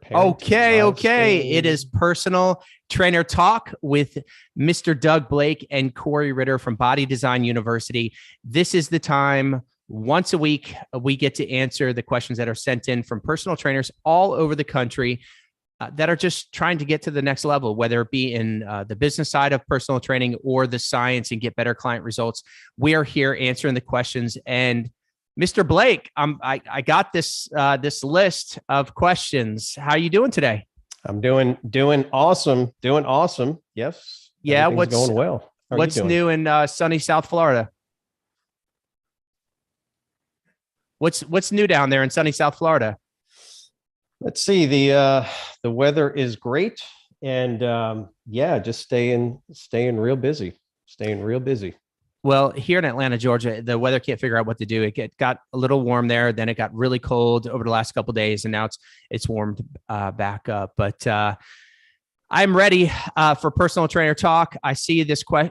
Okay. It is personal trainer talk with Mr. Doug Blake and Corey Ritter from Body Design University. This is the time once a week we get to answer the questions that are sent in from personal trainers all over the country that are just trying to get to the next level, whether it be in the business side of personal training or the science and get better client results. We are here answering the questions. And Mr. Blake, I got this list of questions. How are you doing today? I'm doing awesome. Yes. Yeah. What's going well? What's new in sunny South Florida? What's new down there in sunny South Florida? Let's see. The weather is great, and just staying real busy. Well, here in Atlanta, Georgia, the weather can't figure out what to do. It got a little warm there, then it got really cold over the last couple of days, and now it's warmed back up. But I'm ready for personal trainer talk. I see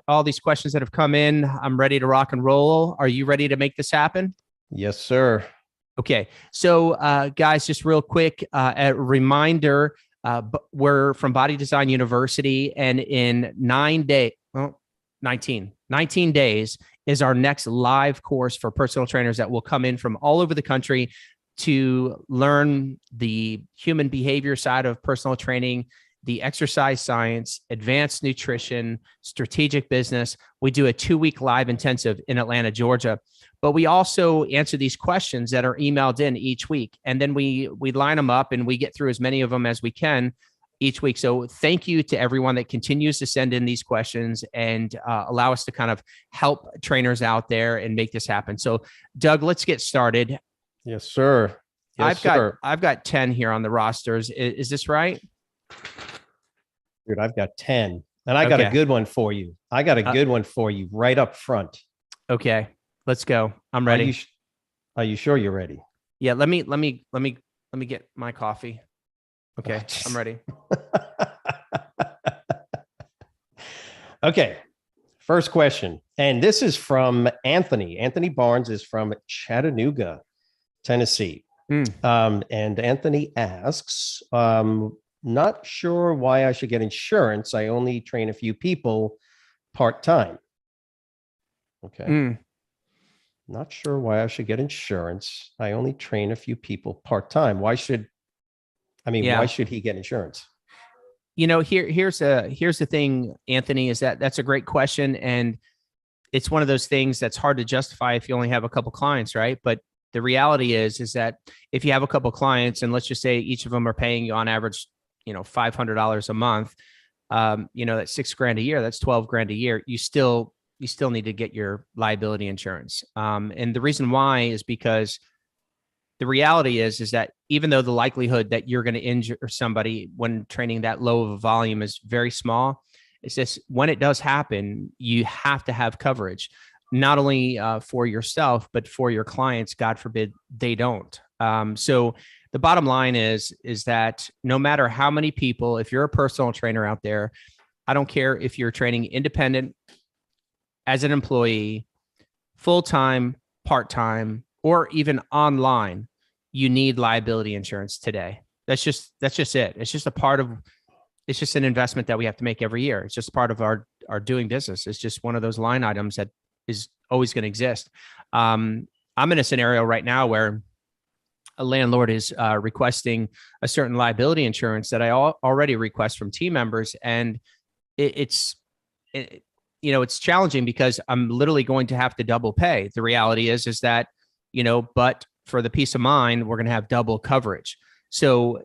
all these questions that have come in. I'm ready to rock and roll. Are you ready to make this happen? Yes, sir. Okay. So, guys, just real quick, a reminder, we're from Body Design University, and in 19 days is our next live course for personal trainers that will come in from all over the country to learn the human behavior side of personal training, the exercise science, advanced nutrition, strategic business. We do a 2-week live intensive in Atlanta, Georgia, but we also answer these questions that are emailed in each week. And then we line them up and we get through as many of them as we can each week. So thank you to everyone that continues to send in these questions and allow us to kind of help trainers out there and make this happen. So Doug, let's get started. Yes, sir. I've got 10 here on the rosters. Is this right? Dude, I've got 10, and I got a good one for you. I got a good one for you right up front. Okay, let's go. I'm ready. Are you sure you're ready? Yeah. Let me get my coffee. Okay, I'm ready. Okay. First question. And this is from Anthony. Anthony Barnes is from Chattanooga, Tennessee. And Anthony asks, not sure why I should get insurance. I only train a few people part-time. Okay. Not sure why I should get insurance. I only train a few people part-time. Why should he get insurance? You know, here's the thing, Anthony, is that's a great question. And it's one of those things that's hard to justify if you only have a couple clients, right? But the reality is that if you have a couple clients and let's just say each of them are paying you on average, $500 a month, that's $6,000 a year, that's $12,000 a year. You still need to get your liability insurance. And the reason why is because the reality is that even though the likelihood that you're going to injure somebody when training that low of a volume is very small, it's just when it does happen, you have to have coverage, not only for yourself, but for your clients. God forbid they don't. So the bottom line is that no matter how many people, if you're a personal trainer out there, I don't care if you're training independent, as an employee, full-time, part-time, or even online, you need liability insurance today. That's just it. It's just an investment that we have to make every year. It's just part of our doing business. It's just one of those line items that is always going to exist. I'm in a scenario right now where a landlord is requesting a certain liability insurance that I already request from team members. And it's challenging because I'm literally going to have to double pay. The reality is that, but for the peace of mind, we're going to have double coverage. So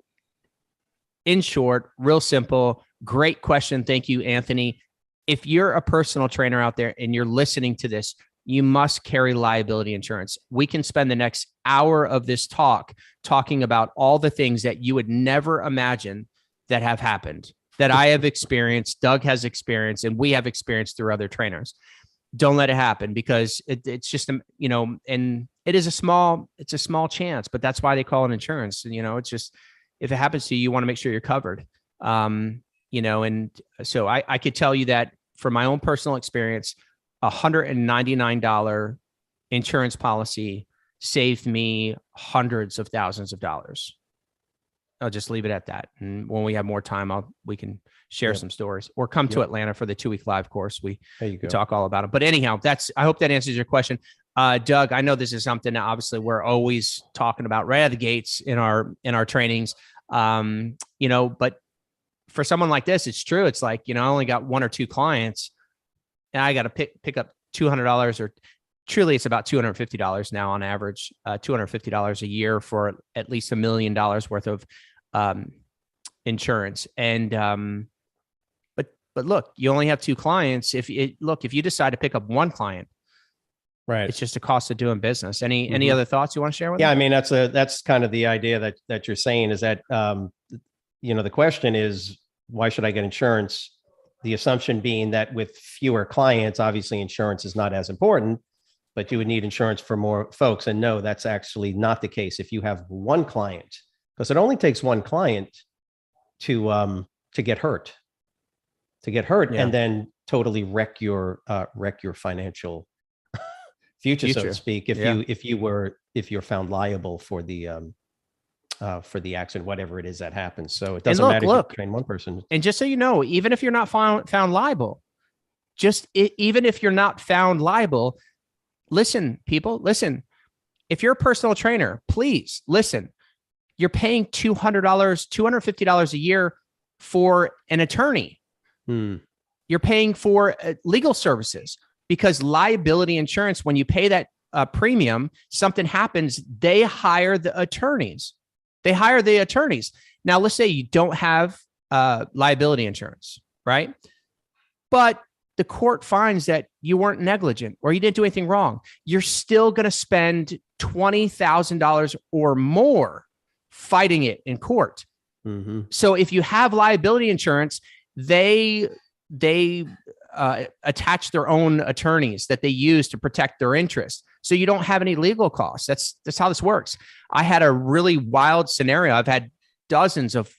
in short, real simple, great question. Thank you, Anthony. If you're a personal trainer out there and you're listening to this, you must carry liability insurance. We can spend the next hour of this talking about all the things that you would never imagine that have happened, that I have experienced, Doug has experienced, and we have experienced through other trainers. Don't let it happen because it's just, and it is a small chance, but that's why they call it insurance. It's just, if it happens to you, you want to make sure you're covered. And so I could tell you that from my own personal experience, $199 insurance policy saved me hundreds of thousands of dollars. I'll just leave it at that. And when we have more time, we can share some stories, or come to Atlanta for the 2-week live course. We talk all about it. But anyhow, I hope that answers your question. Doug, I know this is something that obviously we're always talking about right out of the gates in our trainings. But for someone like this, it's true. It's like, I only got 1 or 2 clients, and I got to pick up $200, or truly it's about $250 now on average, $250 a year for at least $1 million worth of insurance. And but look, you only have 2 clients. If you decide to pick up 1 client, right, it's just a cost of doing business. Any other thoughts you want to share with me? I mean, that's kind of the idea that you're saying, is that the question is, why should I get insurance? The assumption being that with fewer clients, obviously insurance is not as important, but you would need insurance for more folks. And no, that's actually not the case. If you have 1 client, because it only takes 1 client to get hurt, and then totally wreck your financial future, so to speak. If you're found liable for the accident, whatever it is that happens. So it doesn't matter if you train 1 person. And just so you know, even if you're not found liable, even if you're not found liable, listen, people, listen. If you're a personal trainer, please listen. You're paying $200, $250 a year for an attorney. You're paying for legal services, because liability insurance, when you pay that premium, something happens, they hire the attorneys. Now, let's say you don't have liability insurance, right? But the court finds that you weren't negligent, or you didn't do anything wrong. You're still going to spend $20,000 or more fighting it in court. So if you have liability insurance, they attach their own attorneys that they use to protect their interests. So you don't have any legal costs. That's how this works. I had a really wild scenario. I've had dozens of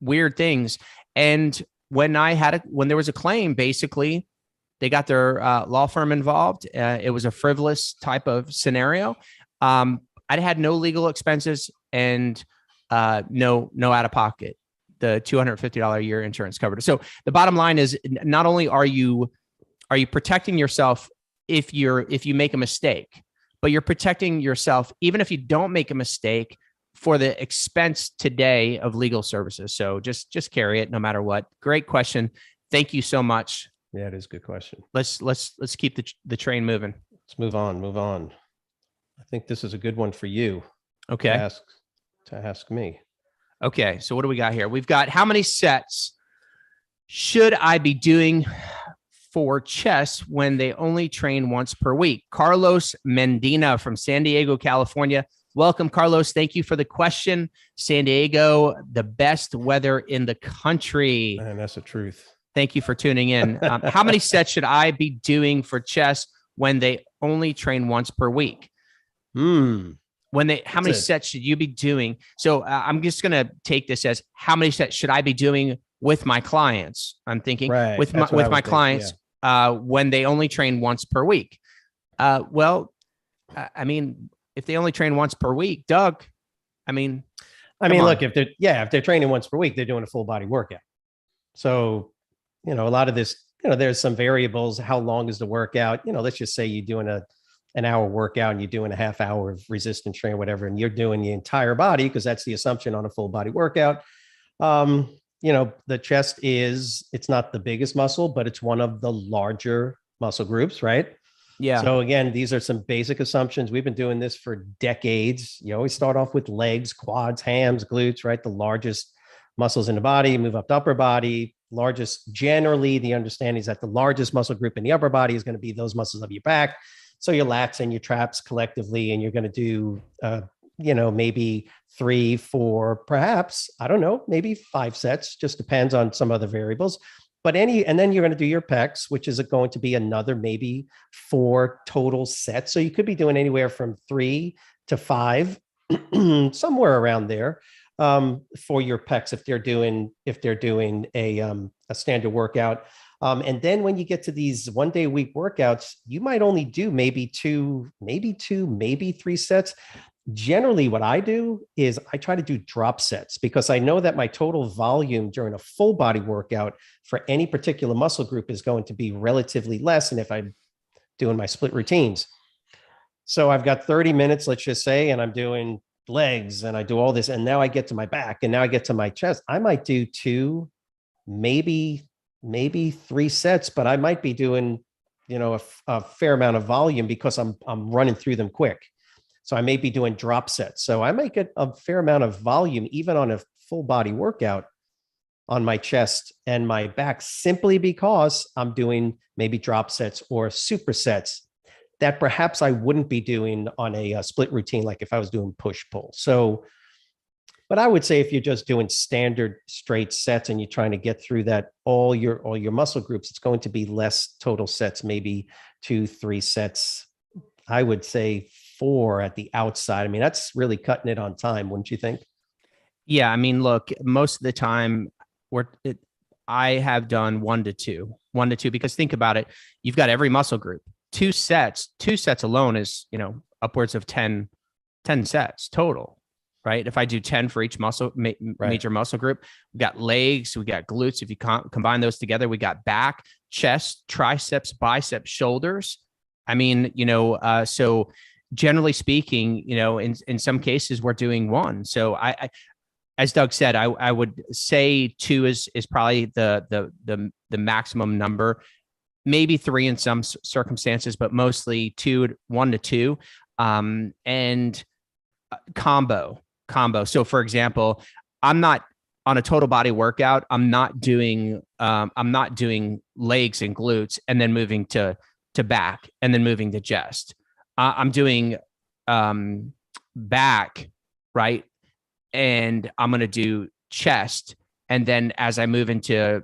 weird things. And when there was a claim, basically they got their law firm involved. It was a frivolous type of scenario. I had no legal expenses and no out of pocket. The $250 a year insurance covered. So the bottom line is, not only are you protecting yourself if you make a mistake, but you're protecting yourself even if you don't make a mistake for the expense today of legal services. So just carry it no matter what. Great question. Thank you so much. Yeah, it is a good question. Let's keep the train moving. Let's move on. I think this is a good one for you. Okay. To ask me. Okay, so what do we got here? We've got, how many sets should I be doing for chest when they only train once per week? Carlos Mendina from San Diego, California. Welcome, Carlos. Thank you for the question. San Diego, the best weather in the country. Man, that's the truth. Thank you for tuning in. How many sets should I be doing for chest when they only train once per week? How many sets should you be doing? So I'm just going to take this as, how many sets should I be doing with my clients? I'm thinking with my clients when they only train once per week. I mean, if they only train once per week, Doug, look, if they're training once per week, they're doing a full body workout. So, a lot of this, there's some variables. How long is the workout? Let's just say you're doing an hour workout and you're doing a half hour of resistance training, whatever, and you're doing the entire body, because that's the assumption on a full body workout. The chest it's not the biggest muscle, but it's one of the larger muscle groups, right? Yeah. So again, these are some basic assumptions. We've been doing this for decades. You always start off with legs, quads, hams, glutes, right? The largest muscles in the body, move up to upper body. Generally, the understanding is that the largest muscle group in the upper body is going to be those muscles of your back. So your lats and your traps collectively, and you're going to do, maybe 3, 4, perhaps, I don't know, maybe 5 sets, just depends on some other variables. And then you're going to do your pecs, which is going to be another maybe 4 total sets. So you could be doing anywhere from 3 to 5, somewhere around there, for your pecs if they're doing a standard workout. And then when you get to these 1 day a week workouts, you might only do maybe 2, maybe 3 sets. Generally, what I do is I try to do drop sets because I know that my total volume during a full body workout for any particular muscle group is going to be relatively less than if I'm doing my split routines. So I've got 30 minutes, let's just say, and I'm doing legs and I do all this. And now I get to my back and now I get to my chest. I might do two, maybe three sets, but I might be doing, a fair amount of volume because I'm running through them quick. So I may be doing drop sets. So I might get a fair amount of volume, even on a full body workout on my chest and my back, simply because I'm doing maybe drop sets or supersets that perhaps I wouldn't be doing on a split routine, like if I was doing push pull. So, but I would say if you're just doing standard straight sets and you're trying to get through that, all your muscle groups, it's going to be less total sets, maybe 2-3 sets. I would say 4 at the outside. I mean, that's really cutting it on time, wouldn't you think? Yeah. I mean, look, most of the time I have done 1 to 2, because think about it. You've got every muscle group, two sets alone is, upwards of 10 sets total, right? If I do 10 for each major muscle group, we got legs, we got glutes. If you combine those together, we got back, chest, triceps, biceps, shoulders. I mean, so generally speaking, in some cases we're doing 1. So I as Doug said, I would say 2 is probably the maximum number, maybe 3 in some circumstances, but mostly 1 to 2, and combo. So for example, I'm not on a total body workout. I'm not doing legs and glutes and then moving to back and then moving to chest. I'm doing back, right? And I'm going to do chest. And then as I move into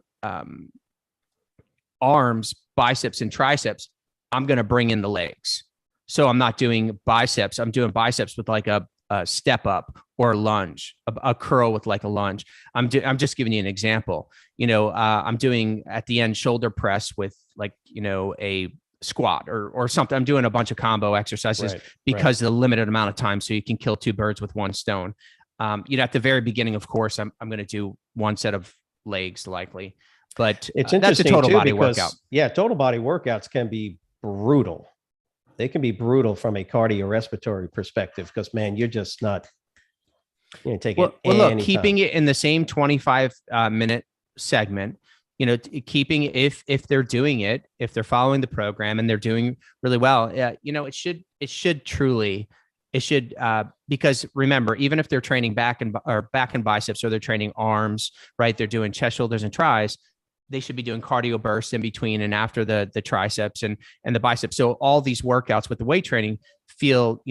arms, biceps, and triceps, I'm going to bring in the legs. So I'm not doing biceps. I'm doing biceps with like a step up or lunge, a curl with like a lunge. I'm just giving you an example. I'm doing at the end shoulder press with like, a squat or something. I'm doing a bunch of combo exercises because of the limited amount of time. So you can kill 2 birds with 1 stone. At the very beginning, of course, I'm going to do 1 set of legs likely, but it's interesting that's a total too, body because, workout. Yeah, total body workouts can be brutal. They can be brutal from a cardiorespiratory perspective because, man, you're just not taking well, look, keeping it in the same 25 minute segment, keeping if they're doing it, if they're following the program and they're doing really well, it should because remember, even if they're training back and biceps, or they're training arms, right? They're doing chest, shoulders, and tris. They should be doing cardio bursts in between and after the triceps and the biceps. So all these workouts with the weight training feel,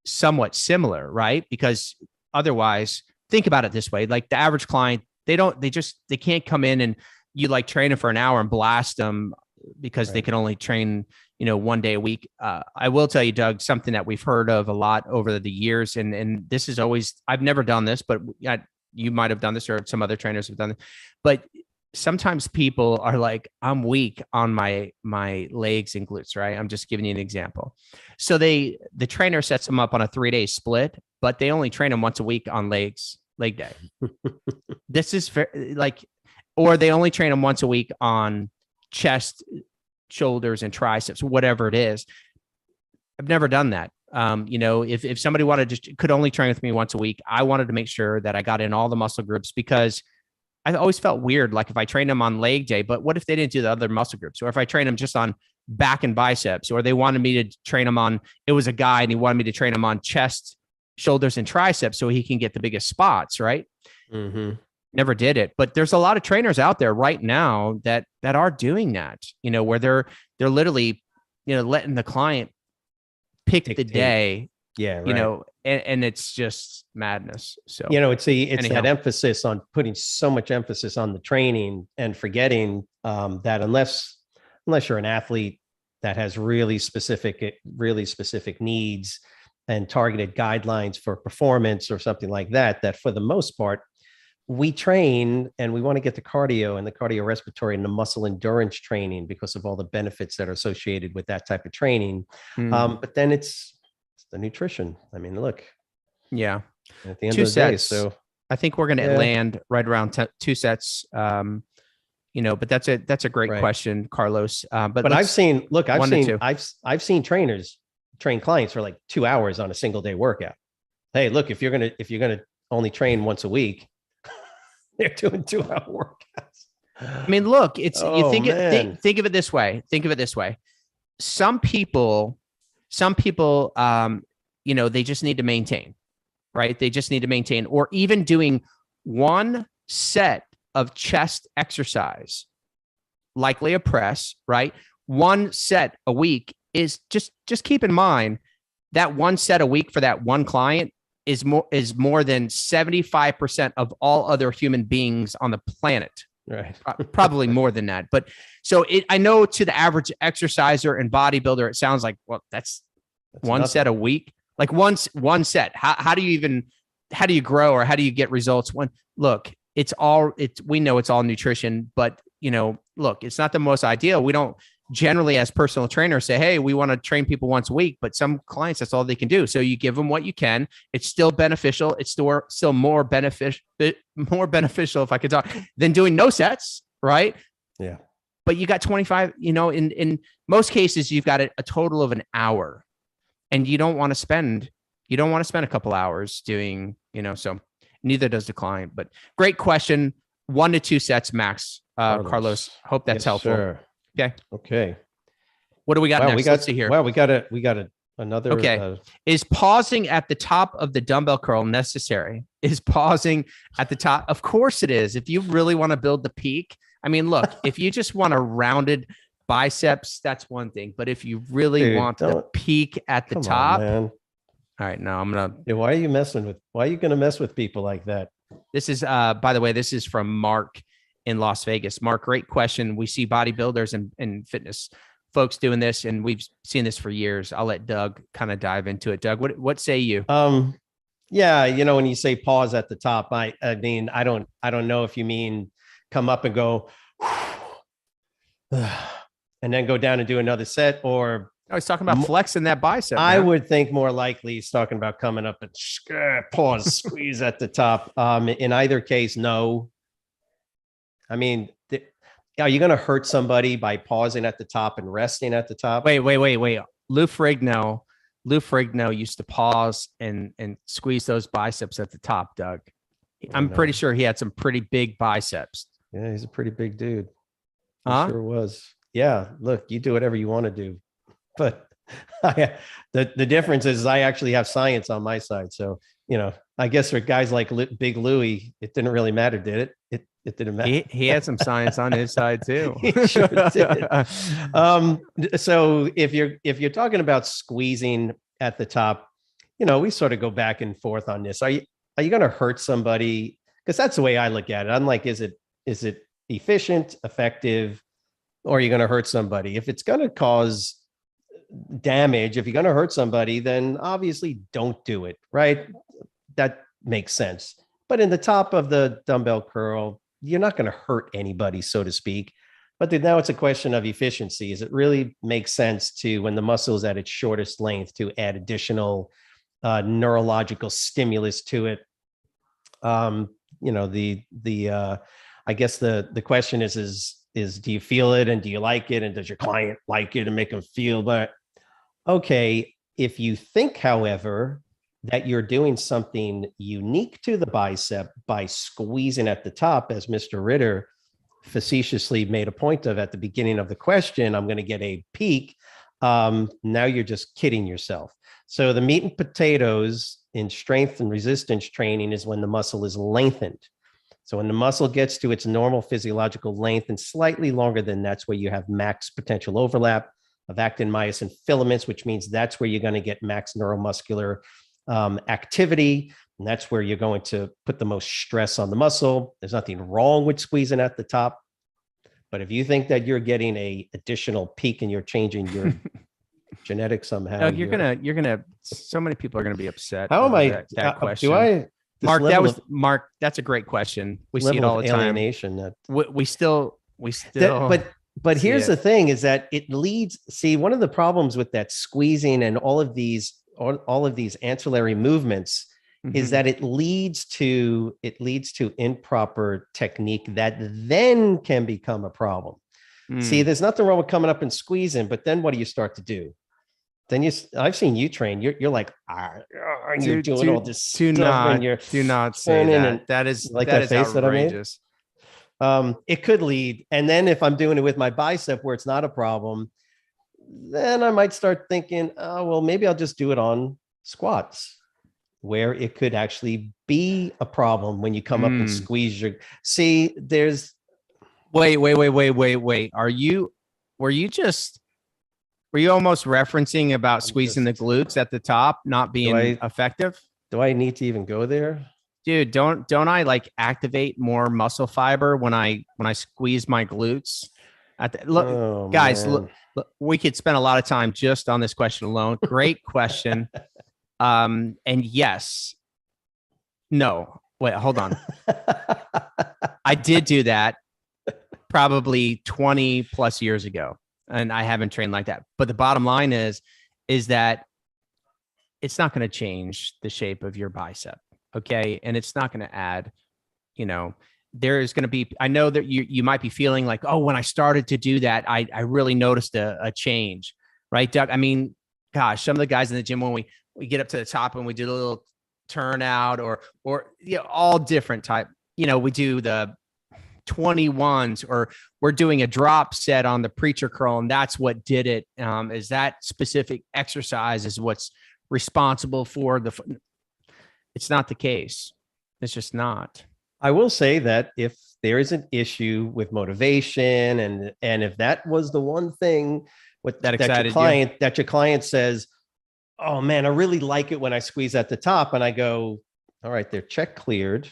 somewhat similar, right? Because otherwise, think about it this way: like the average client, they can't come in and you like train them for an hour and blast them because they can only train, 1 day a week. I will tell you, Doug, something that we've heard of a lot over the years, and this is always, I've never done this, but you might have done this, or some other trainers have done it, but sometimes people are like, I'm weak on my legs and glutes, right? I'm just giving you an example. So the trainer sets them up on a 3-day split, but they only train them once a week on leg day. This is or they only train them once a week on chest, shoulders, and triceps, whatever it is. I've never done that. If somebody could only train with me once a week, I wanted to make sure that I got in all the muscle groups, because I always felt weird, like if I trained them on leg day, but what if they didn't do the other muscle groups? Or if I trained them just on back and biceps, or they wanted me to train them on, it was a guy and he wanted me to train him on chest, shoulders, and triceps so he can get the biggest spots, right? Mm-hmm. Never did it. But there's a lot of trainers out there right now that are doing that, where they're literally, letting the client pick the day. Yeah. Right. And it's just madness. So, it's that emphasis on putting so much emphasis on the training and forgetting that unless you're an athlete that has really specific needs and targeted guidelines for performance or something like that, that for the most part, we train and we want to get the cardio and the cardiorespiratory and the muscle endurance training because of all the benefits that are associated with that type of training. But then it's the nutrition. I mean, look, Yeah. at the end Two of the day. sets. So I think we're going to land right around 2 sets. But that's a great question, Carlos. But I've seen trainers train clients for like 2 hours on a single day workout. Hey, look, if you're gonna only train once a week, they're doing 2-hour workouts. I mean, look, it's think of it this way. Think of it this way. Some people, they just need to maintain, right? They just need to maintain, or even doing one set of chest exercise, likely a press, right? One set a week is just keep in mind that one set a week for that one client is more than 75% of all other human beings on the planet. Right. Probably more than that. But so I know to the average exerciser and bodybuilder, it sounds like, well, that's one nothing. Set a week, like one set. How do you grow, or how do you get results? We know it's all nutrition, but look, it's not the most ideal. We don't generally, as personal trainers, say, hey, we want to train people once a week, but some clients, that's all they can do. So you give them what you can. It's still beneficial. It's still more beneficial, if I could talk, than doing no sets, right? Yeah. But you got 25, in most cases, you've got a total of an hour, and you don't want to spend a couple hours doing, so neither does the client. But great question. 1 to 2 sets max. Carlos, hope that's helpful. Sure. Okay. What do we got next? Let's see here. Well, we got another. Okay. Is pausing at the top of the dumbbell curl necessary? Is pausing at the top? Of course it is. If you really want to build the peak, I mean, look, if you just want a rounded biceps, that's one thing. But if you really want the peak at the top, all right, no, I'm going to. Why are you going to mess with people like that? This is, by the way, this is from Mark in Las Vegas. Mark, great question. We see bodybuilders and fitness folks doing this, and we've seen this for years. I'll let Doug kind of dive into it. Doug, what say you? Yeah, when you say pause at the top, I mean, I don't know if you mean come up and go, and then go down and do another set, or he's talking about flexing that bicep. I would think more likely he's talking about coming up and pause, squeeze at the top. In either case, no. I mean, are you going to hurt somebody by pausing at the top and resting at the top? Wait. Lou Ferrigno used to pause and squeeze those biceps at the top, Doug. I'm pretty sure he had some pretty big biceps. Yeah, he's a pretty big dude. He sure was. Yeah, look, you do whatever you want to do. But the difference is I actually have science on my side. So, I guess for guys like Big Louie, it didn't really matter, did it? It didn't matter. He had some science on his side too. He sure did. So if you're talking about squeezing at the top, we sort of go back and forth on this. Are you going to hurt somebody? Because that's the way I look at it. I'm like, is it efficient, effective, or are you going to hurt somebody? If it's going to cause damage, if you're going to hurt somebody, then obviously don't do it, right? That makes sense. But in the top of the dumbbell curl, you're not going to hurt anybody, so to speak. But then now it's a question of efficiency. Does it really make sense to, when the muscle is at its shortest length, to add additional neurological stimulus to it? I guess the question is do you feel it, and do you like it, and does your client like it and make them feel? But okay, if you think, however, that you're doing something unique to the bicep by squeezing at the top, as Mr. Ritter facetiously made a point of at the beginning of the question, I'm going to get a peak. Now you're just kidding yourself. So the meat and potatoes in strength and resistance training is when the muscle is lengthened. So when the muscle gets to its normal physiological length and slightly longer than that's where you have max potential overlap of actin, myosin filaments, which means that's where you're going to get max neuromuscular activity. And that's where you're going to put the most stress on the muscle. There's nothing wrong with squeezing at the top. But if you think that you're getting a additional peak and you're changing your genetics somehow, no, you're gonna. So many people are gonna be upset. How am I? That question. Mark, that's a great question. We see it all the time. Alienation. We still. But here's the thing: is that it leads. See, one of the problems with that squeezing and all of these ancillary movements is that it leads to improper technique that then can become a problem. See, there's nothing wrong with coming up and squeezing, but then what do you start to do? Then I've seen you train. You're like, you're doing all this stuff, and you're do not say that. and That is like that that is face that I made. outrageous. It could lead, and then if I'm doing it with my bicep where it's not a problem, then I might start thinking, oh, well, maybe I'll just do it on squats, where it could actually be a problem when you come up and squeeze your. See, there's. Wait. Were you almost referencing about squeezing the glutes at the top not being effective? Do I need to even go there? Dude, don't I like activate more muscle fiber when I squeeze my glutes? Look, guys, look, we could spend a lot of time just on this question alone. Great question. And yes, no, wait, hold on. I did do that probably 20 plus years ago, and I haven't trained like that. But the bottom line is that it's not going to change the shape of your bicep. Okay. And it's not going to add, there is going to be, I know that you might be feeling like, oh, when I started to do that, I really noticed a change, right, Doug? I mean, gosh, some of the guys in the gym, when we get up to the top and we do a little turnout or all different type, we do the 21s, or we're doing a drop set on the preacher curl. And that's what did it. Is that specific exercise is what's responsible for it's not the case. It's just not. I will say that if there is an issue with motivation and if that was the one thing that your client says, oh man, I really like it when I squeeze at the top, and I go, all right, they're check cleared.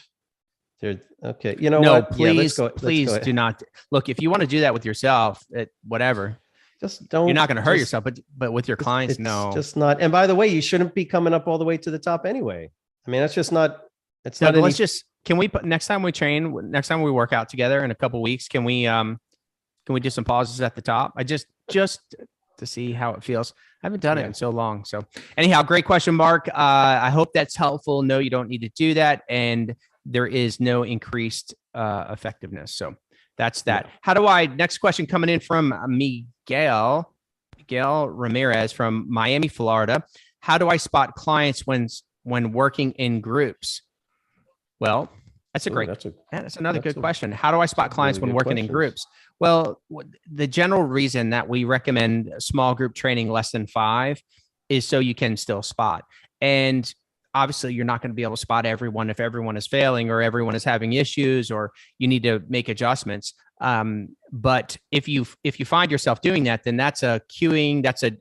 They're okay. You know what? Please, please do not look. If you want to do that with yourself, whatever. Just don't. You're not going to hurt yourself, but with your clients, no, just not. And by the way, you shouldn't be coming up all the way to the top anyway. I mean, that's just not. It's Doug, not. Can we put next time we train, next time we work out together in a couple of weeks, can we do some pauses at the top? I just to see how it feels. I haven't done it in so long. So anyhow, great question, Mark. I hope that's helpful. No, you don't need to do that, and there is no increased effectiveness. So that's that. Yeah. Next question coming in from Miguel Ramirez from Miami, Florida. How do I spot clients when working in groups? Well, that's another good question. How do I spot clients when working in groups? Well, the general reason that we recommend small group training less than 5 is so you can still spot. And obviously you're not going to be able to spot everyone if everyone is failing or everyone is having issues or you need to make adjustments. But if you find yourself doing that, then that's a cueing, that's a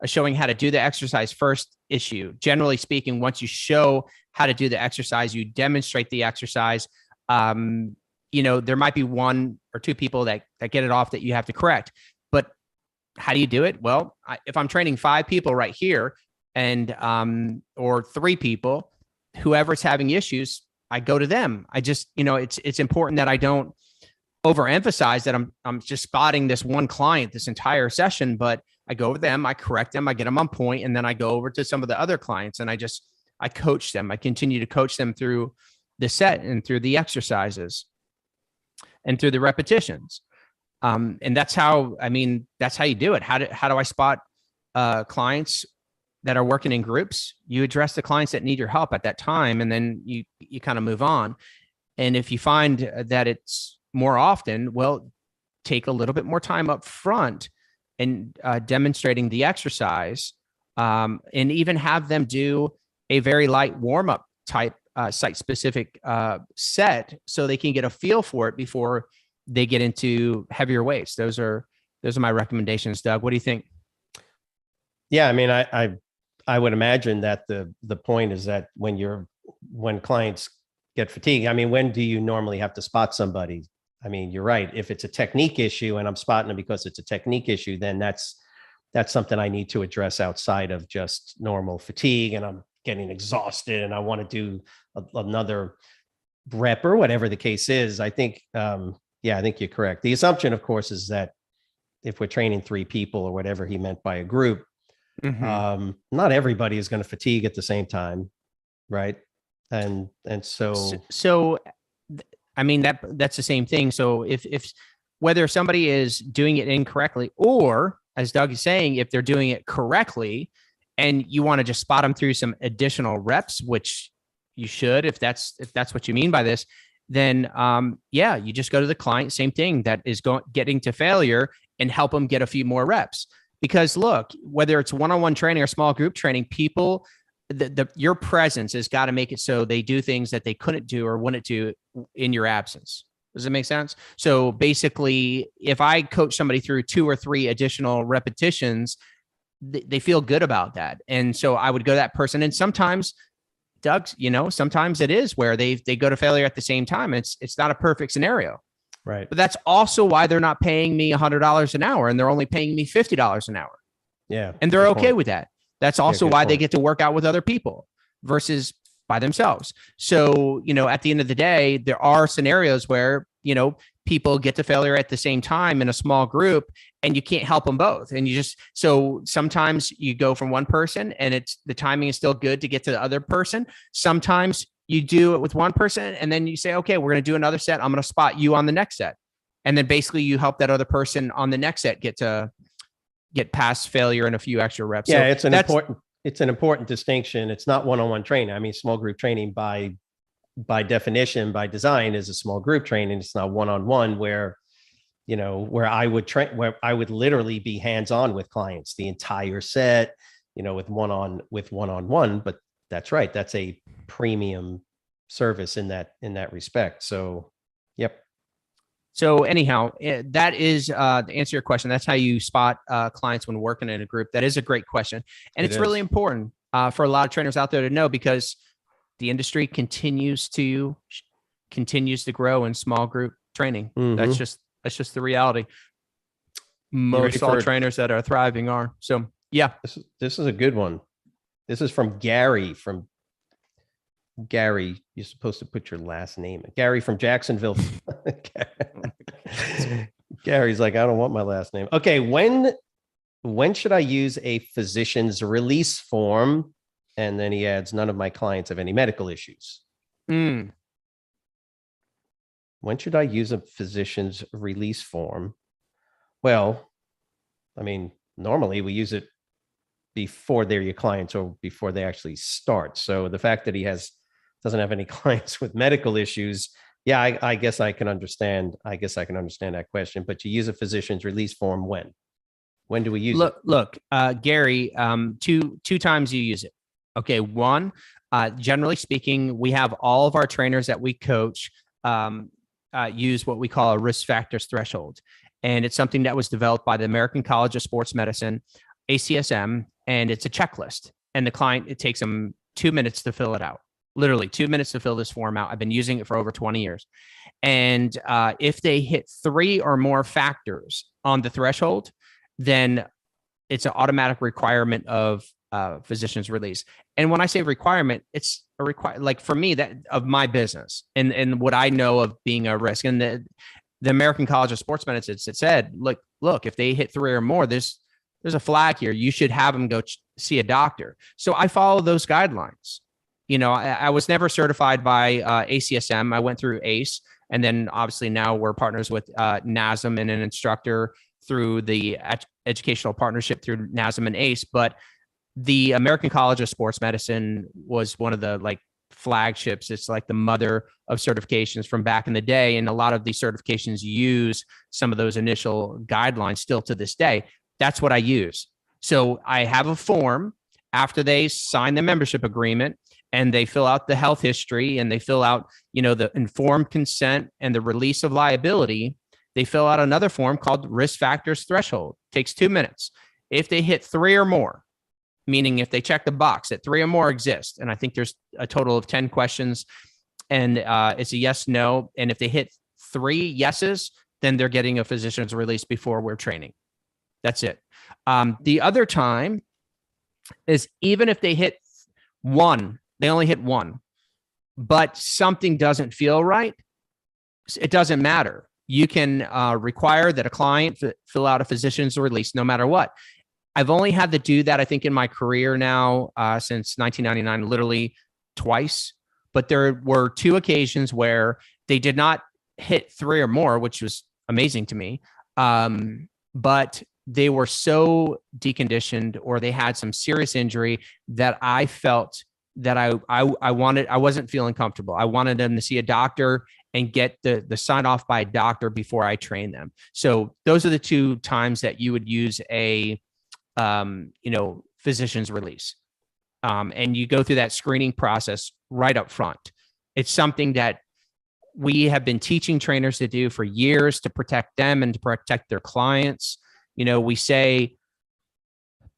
showing how to do the exercise first issue. Generally speaking, once you show how to do the exercise, you demonstrate the exercise. There might be 1 or 2 people that get it off that you have to correct. But how do you do it? Well, if I'm training 5 people right here and or 3 people, whoever's having issues, I go to them. I just, it's important that I don't overemphasize that I'm just spotting this one client this entire session, but I go over them, I correct them, I get them on point, and then I go over to some of the other clients and I coach them. I continue to coach them through the set and through the exercises and through the repetitions. And that's how you do it. How do I spot clients that are working in groups? You address the clients that need your help at that time, and then you kind of move on. And if you find that it's more often, well, take a little bit more time up front and demonstrating the exercise, and even have them do a very light warm-up type site-specific set so they can get a feel for it before they get into heavier weights. Those are my recommendations. Doug, what do you think? Yeah, I mean, I would imagine that the point is that when clients get fatigued, I mean, when do you normally have to spot somebody? I mean, you're right. If it's a technique issue and I'm spotting them because it's a technique issue, then that's something I need to address outside of just normal fatigue and I'm getting exhausted and I want to do another rep or whatever the case is. I think, I think you're correct. The assumption, of course, is that if we're training 3 people or whatever he meant by a group, not everybody is going to fatigue at the same time, right? And so So, I mean, that's the same thing. So if whether somebody is doing it incorrectly, or as Doug is saying, if they're doing it correctly and you want to just spot them through some additional reps, which you should, if that's what you mean by this, then yeah, you just go to the client, same thing that is getting to failure, and help them get a few more reps. Because look, whether it's one-on-one training or small group training, people, your presence has got to make it so they do things that they couldn't do or wouldn't do in your absence. Does it make sense? So basically, if I coach somebody through 2 or 3 additional repetitions, they feel good about that. And so I would go to that person. And sometimes, Doug, sometimes it is where they go to failure at the same time. It's not a perfect scenario. Right. But that's also why they're not paying me $100 an hour and they're only paying me $50 an hour. Yeah. And they're okay with that. That's also why they point. get to work out with other people versus by themselves. So, at the end of the day, there are scenarios where, people get to failure at the same time in a small group and you can't help them both. And so sometimes you go from one person and the timing is still good to get to the other person. Sometimes you do it with one person and then you say, okay, we're going to do another set. I'm going to spot you on the next set. And then basically you help that other person on the next set get past failure and a few extra reps. Yeah, so it's an important distinction. It's not one-on-one training. I mean, small group training by definition, by design, is a small group training. It's not one-on-one where I would train, where I would literally be hands-on with clients the entire set, with one-on-one. But that's right. That's a premium service in that respect. So, yep. So anyhow, that is to answer your question. That's how you spot clients when working in a group. That is a great question. And it's really important for a lot of trainers out there to know, because the industry continues to grow in small group training. Mm-hmm. That's just the reality. Most all trainers that are thriving are. So yeah. This is a good one. This is from Gary. Gary, you're supposed to put your last name. Gary from Jacksonville. Gary's like, I don't want my last name. Okay, when should I use a physician's release form? And then he adds, none of my clients have any medical issues. When should I use a physician's release form? Well, I mean, normally we use it before they're your clients or before they actually start. So the fact that he doesn't have any clients with medical issues, yeah, I guess I can understand. I guess I can understand that question. But you use a physician's release form when? When do we use it? Look, Gary, two times you use it. Okay, one, generally speaking, we have all of our trainers that we coach use what we call a risk factors threshold. And it's something that was developed by the American College of Sports Medicine, ACSM, and it's a checklist. And the client, it takes them 2 minutes to fill it out. Literally 2 minutes to fill this form out. I've been using it for over 20 years. And if they hit 3 or more factors on the threshold, then it's an automatic requirement of physician's release. And when I say requirement, it's a like for me, that of my business and what I know of being a risk. And the American College of Sports Medicine, it said, look, if they hit 3 or more, there's a flag here. You should have them go see a doctor. So I follow those guidelines. I was never certified by ACSM. I went through ACE. And then obviously now we're partners with NASM and an instructor through the educational partnership through NASM and ACE. But the American College of Sports Medicine was one of the flagships. It's like the mother of certifications from back in the day. And a lot of these certifications use some of those initial guidelines still to this day. That's what I use. So I have a form after they sign the membership agreement and they fill out the health history and they fill out, the informed consent and the release of liability. They fill out another form called risk factors threshold. Takes 2 minutes. If they hit 3 or more, meaning if they check the box that 3 or more exist, and I think there's a total of 10 questions, and it's a yes, no. And if they hit 3 yeses, then they're getting a physician's release before we're training. That's it. The other time is even if they hit 1, they only hit 1, but something doesn't feel right, it doesn't matter. You can require that a client fill out a physician's release no matter what. I've only had to do that, I think, in my career now since 1999, literally twice. but there were 2 occasions where they did not hit 3 or more, which was amazing to me. But they were so deconditioned, or they had some serious injury, that I felt that I wasn't feeling comfortable. I wanted them to see a doctor and get the sign off by a doctor before I train them. So those are the 2 times that you would use a, physician's release. And you go through that screening process right up front. It's something that we have been teaching trainers to do for years to protect them and to protect their clients. We say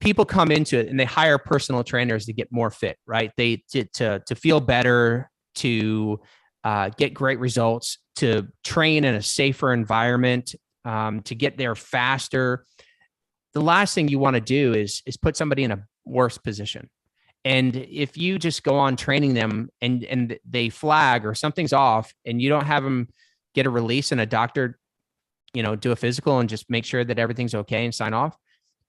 people come into it and they hire personal trainers to get more fit, right? They to feel better, to get great results, to train in a safer environment, to get there faster. The last thing you want to do is put somebody in a worse position. And if you just go on training them and they flag or something's off, and you don't have them get a release and a doctor, do a physical and just make sure that everything's okay and sign off,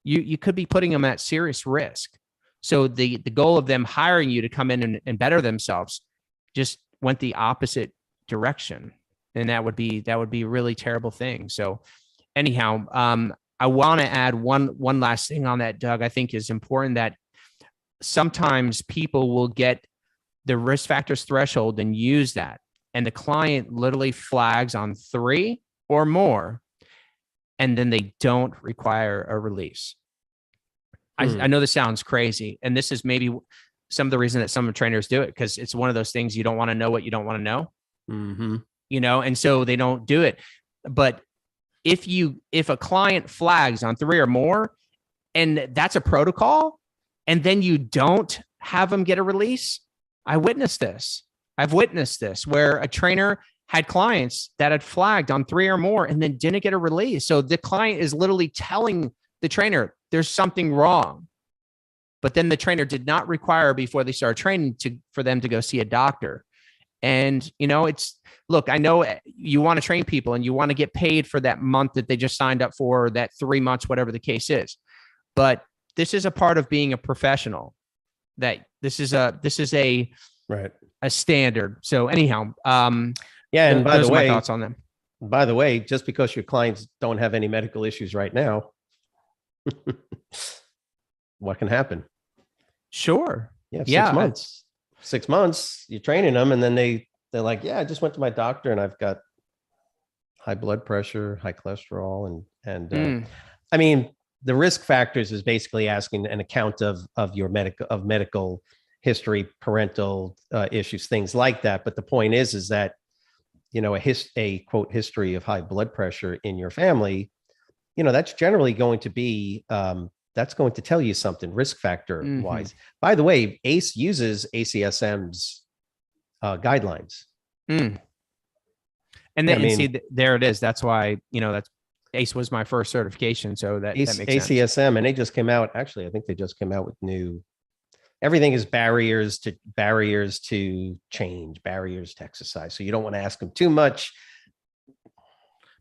you could be putting them at serious risk. So the goal of them hiring you to come in and better themselves just went the opposite direction. And that would be a really terrible thing. So anyhow, I want to add one last thing on that, Doug. I think is important, that sometimes people will get the risk factors threshold and use that, and the client literally flags on 3 or more, and then they don't require a release. I know this sounds crazy, and this is maybe some of the reason that some trainers do it, because it's one of those things you don't want to know what you don't want to know. And so they don't do it. But if a client flags on 3 or more, and that's a protocol, and then you don't have them get a release, I've witnessed this where a trainer had clients that had flagged on 3 or more and then didn't get a release. So the client is literally telling the trainer there's something wrong, but then the trainer did not require before they started training for them to go see a doctor. And, look, I know you want to train people and you want to get paid for that month that they just signed up for, or that 3 months, whatever the case is. But this is a part of being a professional, that this is a right, a standard. So anyhow, yeah. And by the way, my thoughts on them. By the way, just because your clients don't have any medical issues right now, what can happen? Sure. Yeah. 6 months. 6 months, you're training them, and then they're like, yeah, I just went to my doctor and I've got high blood pressure, high cholesterol, and I mean, the risk factors is basically asking an account of your medical history, parental issues, things like that. But the point is that, a quote history of high blood pressure in your family, that's generally going to be, that's going to tell you something risk factor wise. By the way, ACE uses ACSM's guidelines. And then see, there it is. That's why, that's ACE was my first certification. So that makes sense. ACSM, and they just came out. Actually, I think they just came out with new. Everything is barriers to change, barriers to exercise. So you don't want to ask them too much.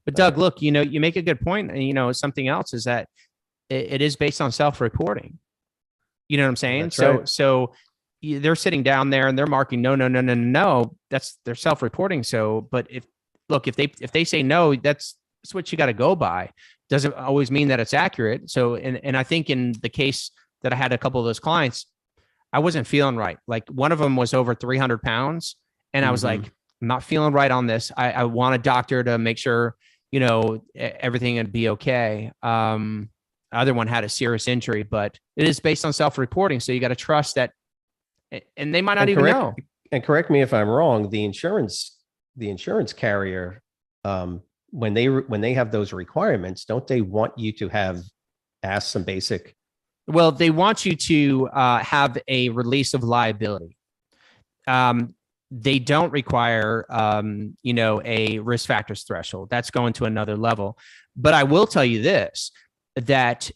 But Doug, look, you make a good point. And, something else is that it is based on self-reporting. You know what I'm saying? That's so, right. so they're sitting down there and they're marking no. That's their self-reporting. So, but if they say no, that's what you got to go by. Doesn't always mean that it's accurate. So, and I think in the case that I had a couple of those clients, I wasn't feeling right. Like one of them was over 300 pounds. And I was like, I'm not feeling right on this. I want a doctor to make sure, everything would be okay. Other one had a serious injury, but it is based on self-reporting. So you got to trust that. And they might not even know. And correct me if I'm wrong. The insurance carrier, when they have those requirements, don't they want you to have asked some basic? Well, they want you to have a release of liability. They don't require, a risk factors threshold. That's going to another level. But I will tell you this, that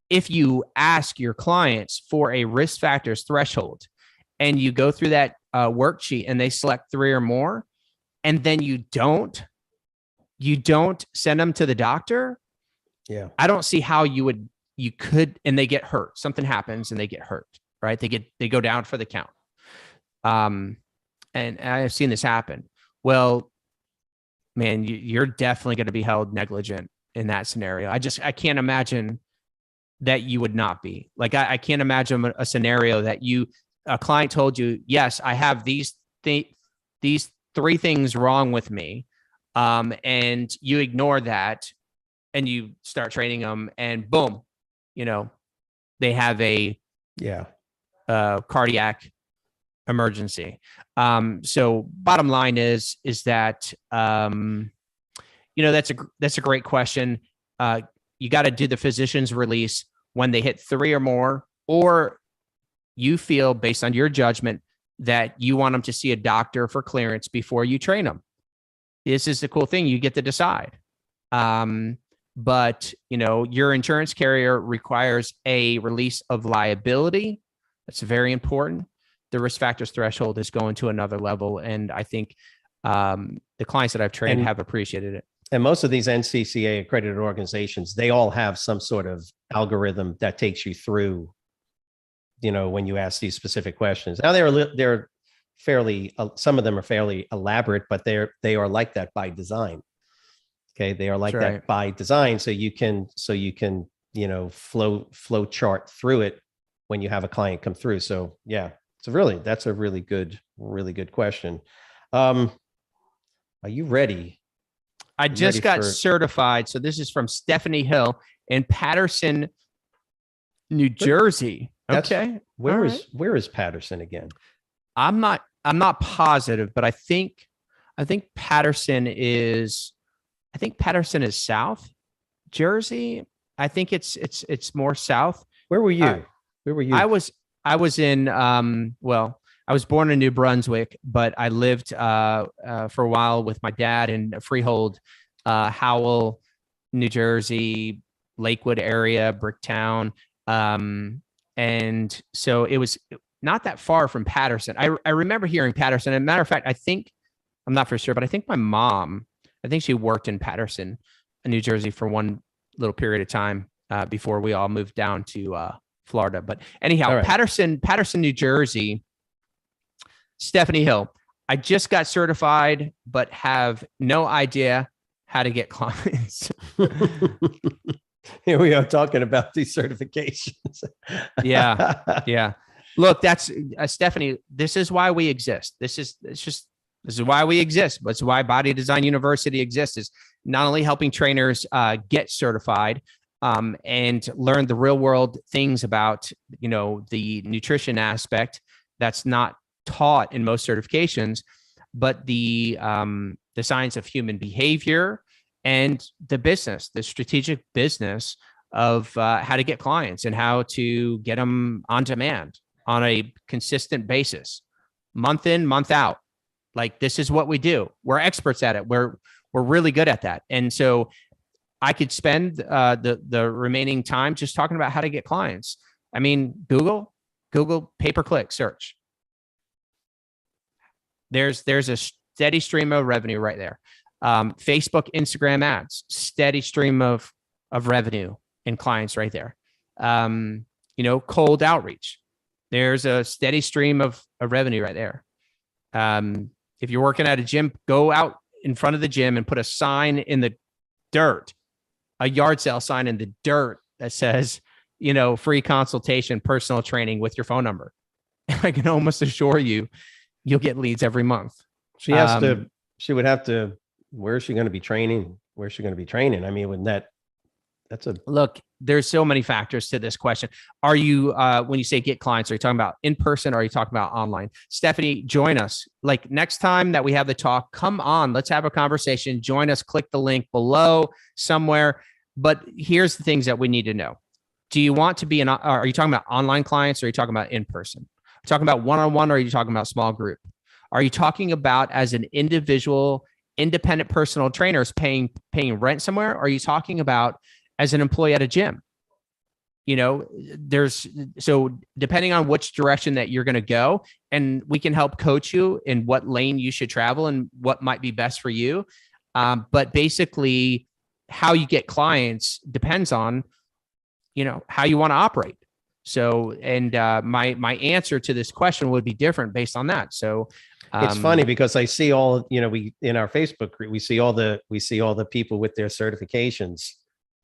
if you ask your clients for a risk factors threshold and you go through that worksheet and they select 3 or more, and then you don't send them to the doctor. Yeah. I don't see how you could, and they get hurt. Something happens and they get hurt, right? They go down for the count. and I've seen this happen. Well, man, you're definitely going to be held negligent in that scenario. I can't imagine that you would not be. Like, I can't imagine a scenario that a client told you, yes, I have these three things wrong with me. And you ignore that and you start training them, and boom, they have a cardiac emergency. So bottom line is that, that's a great question. You got to do the physician's release when they hit 3 or more, or you feel based on your judgment that you want them to see a doctor for clearance before you train them. This is the cool thing. You get to decide. But your insurance carrier requires a release of liability. That's very important. The risk factors threshold is going to another level. And I think the clients that I've trained have appreciated it. And most of these NCCA accredited organizations, they all have some sort of algorithm that takes you through, when you ask these specific questions. Now they're fairly, some of them are fairly elaborate, but they are like that by design. Okay. They are like that by design. So you can, flow chart through it when you have a client come through. So yeah, that's a really good question. Are you ready? I just got certified. So this is from Stephanie Hill in Patterson, New Jersey. Okay. Where is Patterson again? I'm not positive, but I think Patterson is South Jersey. I think it's more south. Where were you? I was in, I was born in New Brunswick, but I lived for a while with my dad in Freehold, Howell, New Jersey, Lakewood area, Bricktown. And so it was not that far from Patterson. I remember hearing Patterson. As a matter of fact, I'm not for sure, but I think my mom, she worked in Patterson, New Jersey for one little period of time before we all moved down to Florida. But anyhow, right. Patterson, New Jersey, Stephanie Hill. I just got certified, but have no idea how to get clients. Here we are talking about these certifications. Yeah. Look, that's Stephanie. This is why we exist. This is why we exist. That's why Body Design University exists, is not only helping trainers get certified and learn the real world things about, the nutrition aspect that's not taught in most certifications, but the science of human behavior and the strategic business of how to get clients and how to get them on demand on a consistent basis, month in, month out. Like, this is what we do. We're experts at it. We're really good at that. And so I could spend the remaining time just talking about how to get clients. I mean, Google pay-per-click search. There's a steady stream of revenue right there. Facebook, Instagram ads, steady stream of revenue and clients right there. Cold outreach. There's a steady stream of revenue right there. If you're working at a gym, go out in front of the gym and put a sign in the dirt, a yard sale sign in the dirt that says, free consultation, personal training with your phone number. I can almost assure you, you'll get leads every month. She would have to, where is she going to be training? Where's she going to be training? I mean, look, there's so many factors to this question. Are you, when you say get clients, are you talking about in person or are you talking about online? Stephanie, join us. Like, next time that we have the talk, come on, let's have a conversation. Join us, click the link below somewhere. But here's the things that we need to know. Do you want to be are you talking about online clients or are you talking about in person? Are you talking about one-on-one or are you talking about small group? Are you talking about as an individual, independent personal trainers paying rent somewhere? Or are you talking about as an employee at a gym? So depending on which direction that you're going to go, and we can help coach you in what lane you should travel and what might be best for you. But basically how you get clients depends on, how you want to operate. So, and my answer to this question would be different based on that. So It's funny because I see all, we in our Facebook group, we see all the people with their certifications.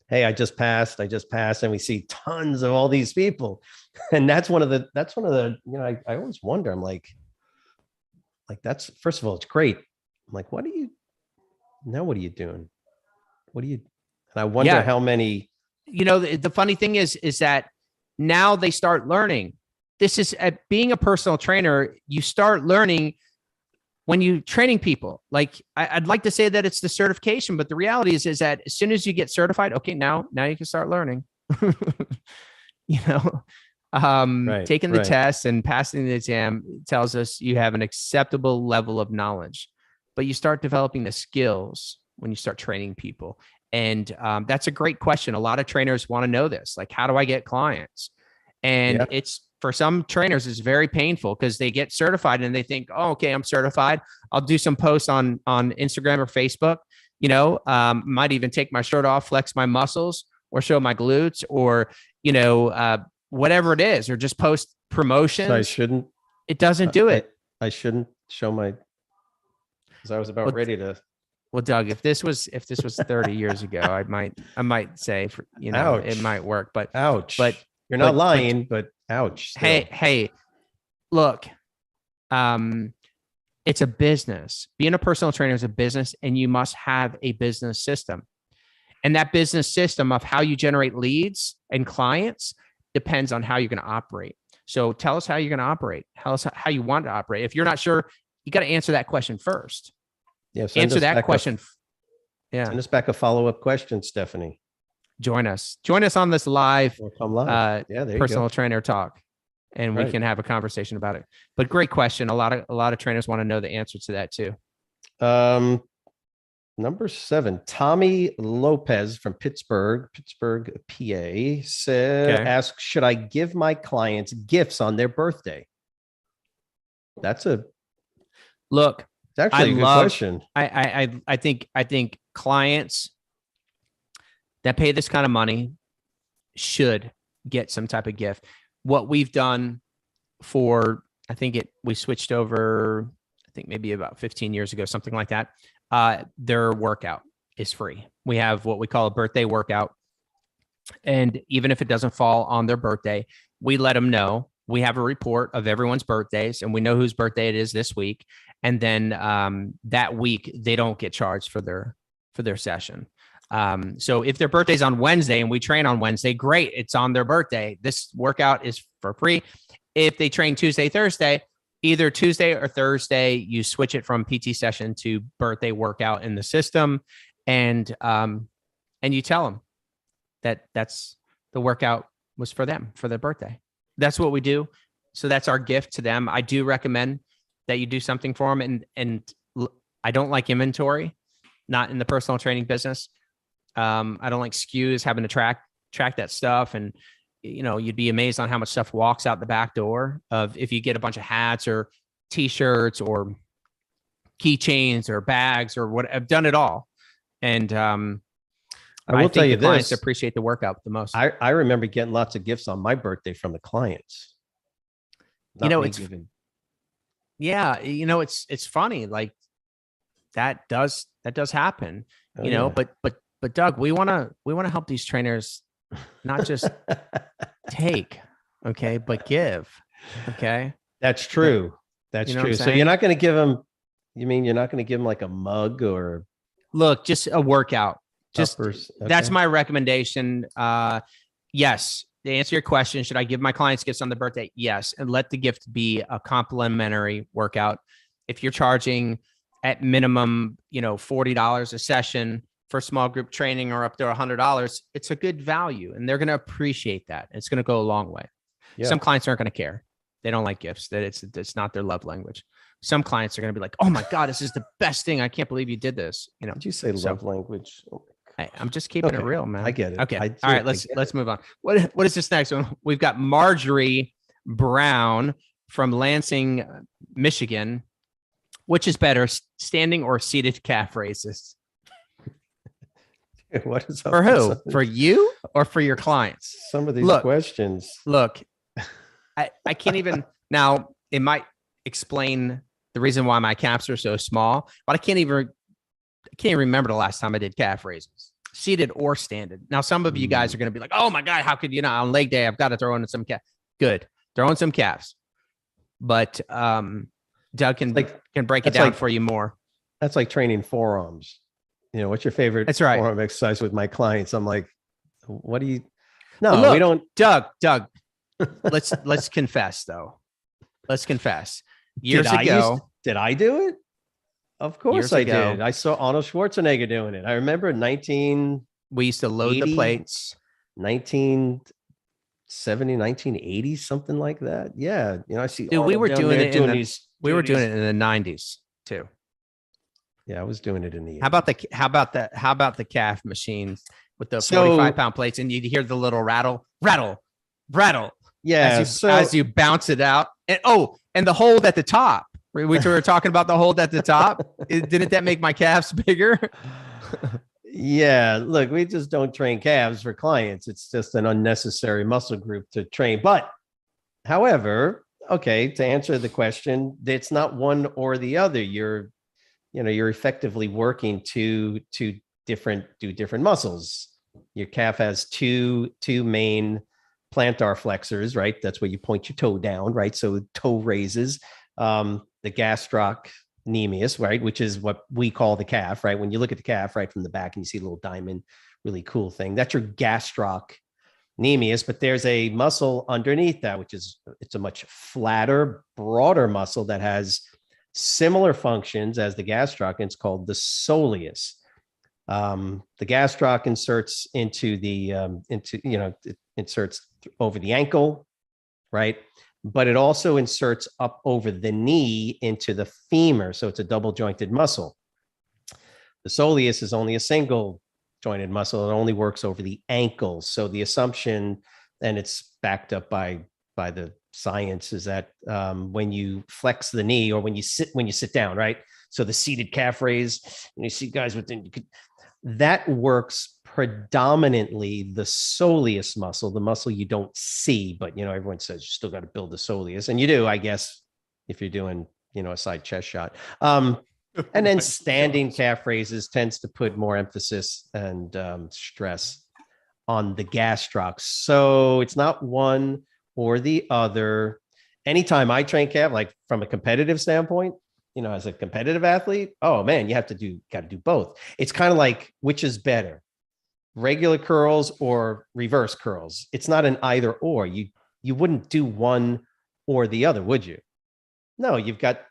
Hey, I just passed, and we see tons of all these people. And that's one of the, I always wonder, I'm like that's, first of all, it's great. I'm like, what are you doing? And I wonder how many, the funny thing is that now they start learning. This is being a personal trainer. You start learning when you training people. Like I'd like to say that it's the certification, but the reality is that as soon as you get certified, okay, now you can start learning. Taking the test and passing the exam tells us you have an acceptable level of knowledge, but you start developing the skills when you start training people. And that's a great question. A lot of trainers want to know this, like, how do I get clients? And it's, for some trainers, it's very painful because they get certified and they think, oh, okay, I'm certified. I'll do some posts on Instagram or Facebook, might even take my shirt off, flex my muscles or show my glutes or, whatever it is, or just post promotions. So I shouldn't. It doesn't do it. I shouldn't show my, because I was about ready to. Well, Doug, if this was 30 years ago, I might say, ouch. It might work, but ouch. But you're not lying, but ouch. Still. Hey, look, it's a business. Being a personal trainer is a business, and you must have a business system. And that business system of how you generate leads and clients depends on how you're going to operate. So tell us how you're going to operate. Tell us how you want to operate. If you're not sure, you got to answer that question first. Yeah. Answer that question. Send us back a follow-up question, Stephanie. Join us on this live, personal trainer talk, and we can have a conversation about it. But great question. A lot of trainers want to know the answer to that too. Number 7, Tommy Lopez from Pittsburgh, PA asks, should I give my clients gifts on their birthday? That's a look. It's actually a good question. I think clients that pay this kind of money should get some type of gift. What we've done we switched over, I think maybe about 15 years ago, something like that. Their workout is free. We have what we call a birthday workout. And even if it doesn't fall on their birthday, we let them know. We have a report of everyone's birthdays and we know whose birthday it is this week. And then that week they don't get charged for their session. So if their birthday's on Wednesday and we train on Wednesday, great. It's on their birthday. This workout is for free. If they train Tuesday, Thursday, either Tuesday or Thursday, you switch it from PT session to birthday workout in the system. And you tell them that that's the workout was for them, for their birthday. That's what we do. So that's our gift to them. I do recommend that you do something for them. And I don't like inventory, not in the personal training business. I don't like SKUs, having to track that stuff. And, you'd be amazed on how much stuff walks out the back door of if you get a bunch of hats or t-shirts or keychains or bags or what. I've done it all. And I will tell you, clients appreciate the workout the most. I remember getting lots of gifts on my birthday from the clients. It's funny. Like that does happen, but Doug, we want to help these trainers not just take, okay, but give. Okay. That's true. That's true. So you're not going to give them, you're not going to give them like a mug or look, just a workout. Just that's my recommendation. Yes. To answer your question, should I give my clients gifts on their birthday? Yes. And let the gift be a complimentary workout. If you're charging at minimum, $40 a session for small group training or up to $100, it's a good value and they're going to appreciate that. It's going to go a long way. Yeah. Some clients aren't going to care. They don't like gifts. That it's not their love language. Some clients are going to be like, oh my God, this is the best thing. I can't believe you did this. Did you say love language? I'm just keeping it real, man. I get it. Okay. All right. Let's move on. What is this next one? We've got Marjorie Brown from Lansing, Michigan. Which is better, standing or seated calf raises? What is up for who? For you or for your clients? Some of these questions. Look, I can't even now. It might explain the reason why my calves are so small, but I can't even remember the last time I did calf raises, seated or standing. Now, some of you guys are going to be like, oh my God, how could you not on leg day? I've got to throw in some calf. Good. Throw in some calves. But Doug can break it down for you more. That's like training forearms. What's your favorite That's right. forearm exercise with my clients? I'm like, what do you, no, look, we don't. Doug, let's confess though. Let's confess. Years ago. Did I do it? Of course I did. I saw Arnold Schwarzenegger doing it. I remember we used to load the plates. 1970, 1980, something like that. Yeah. I see. Dude, we were doing it in the 90s too. Yeah, I was doing it in the 80s. How about the calf machine with the 45-pound plates, and you'd hear the little rattle. Yeah. As you bounce it out. And the hold at the top. We were talking about the hold at the top. Didn't that make my calves bigger? Yeah. Look, we just don't train calves for clients. It's just an unnecessary muscle group to train. But however, okay, to answer the question, it's not one or the other. You're effectively working to do different muscles. Your calf has two main plantar flexors, right? That's where you point your toe down, right? So toe raises. The gastrocnemius, right, which is what we call the calf, right? When you look at the calf right from the back and you see a little diamond, really cool thing. That's your gastrocnemius, but there's a muscle underneath that, it's a much flatter, broader muscle that has similar functions as the gastroc, and it's called the soleus. The gastroc inserts inserts over the ankle, right? But it also inserts up over the knee into the femur. So it's a double jointed muscle. The soleus is only a single jointed muscle. It only works over the ankles. So the assumption, and it's backed up by the science, is that when you flex the knee or when you sit down, right? So the seated calf raise, and you see guys that works predominantly the soleus muscle, the muscle you don't see, but everyone says you still got to build the soleus, and you do, I guess, if you're doing a side chest shot. And then standing calf raises tends to put more emphasis and stress on the gastroc. So it's not one or the other. Anytime I train calf, like from a competitive standpoint, as a competitive athlete, oh man, got to do both. It's kind of like, which is better, regular curls or reverse curls? It's not an either or. You wouldn't do one or the other, would you? No, you've got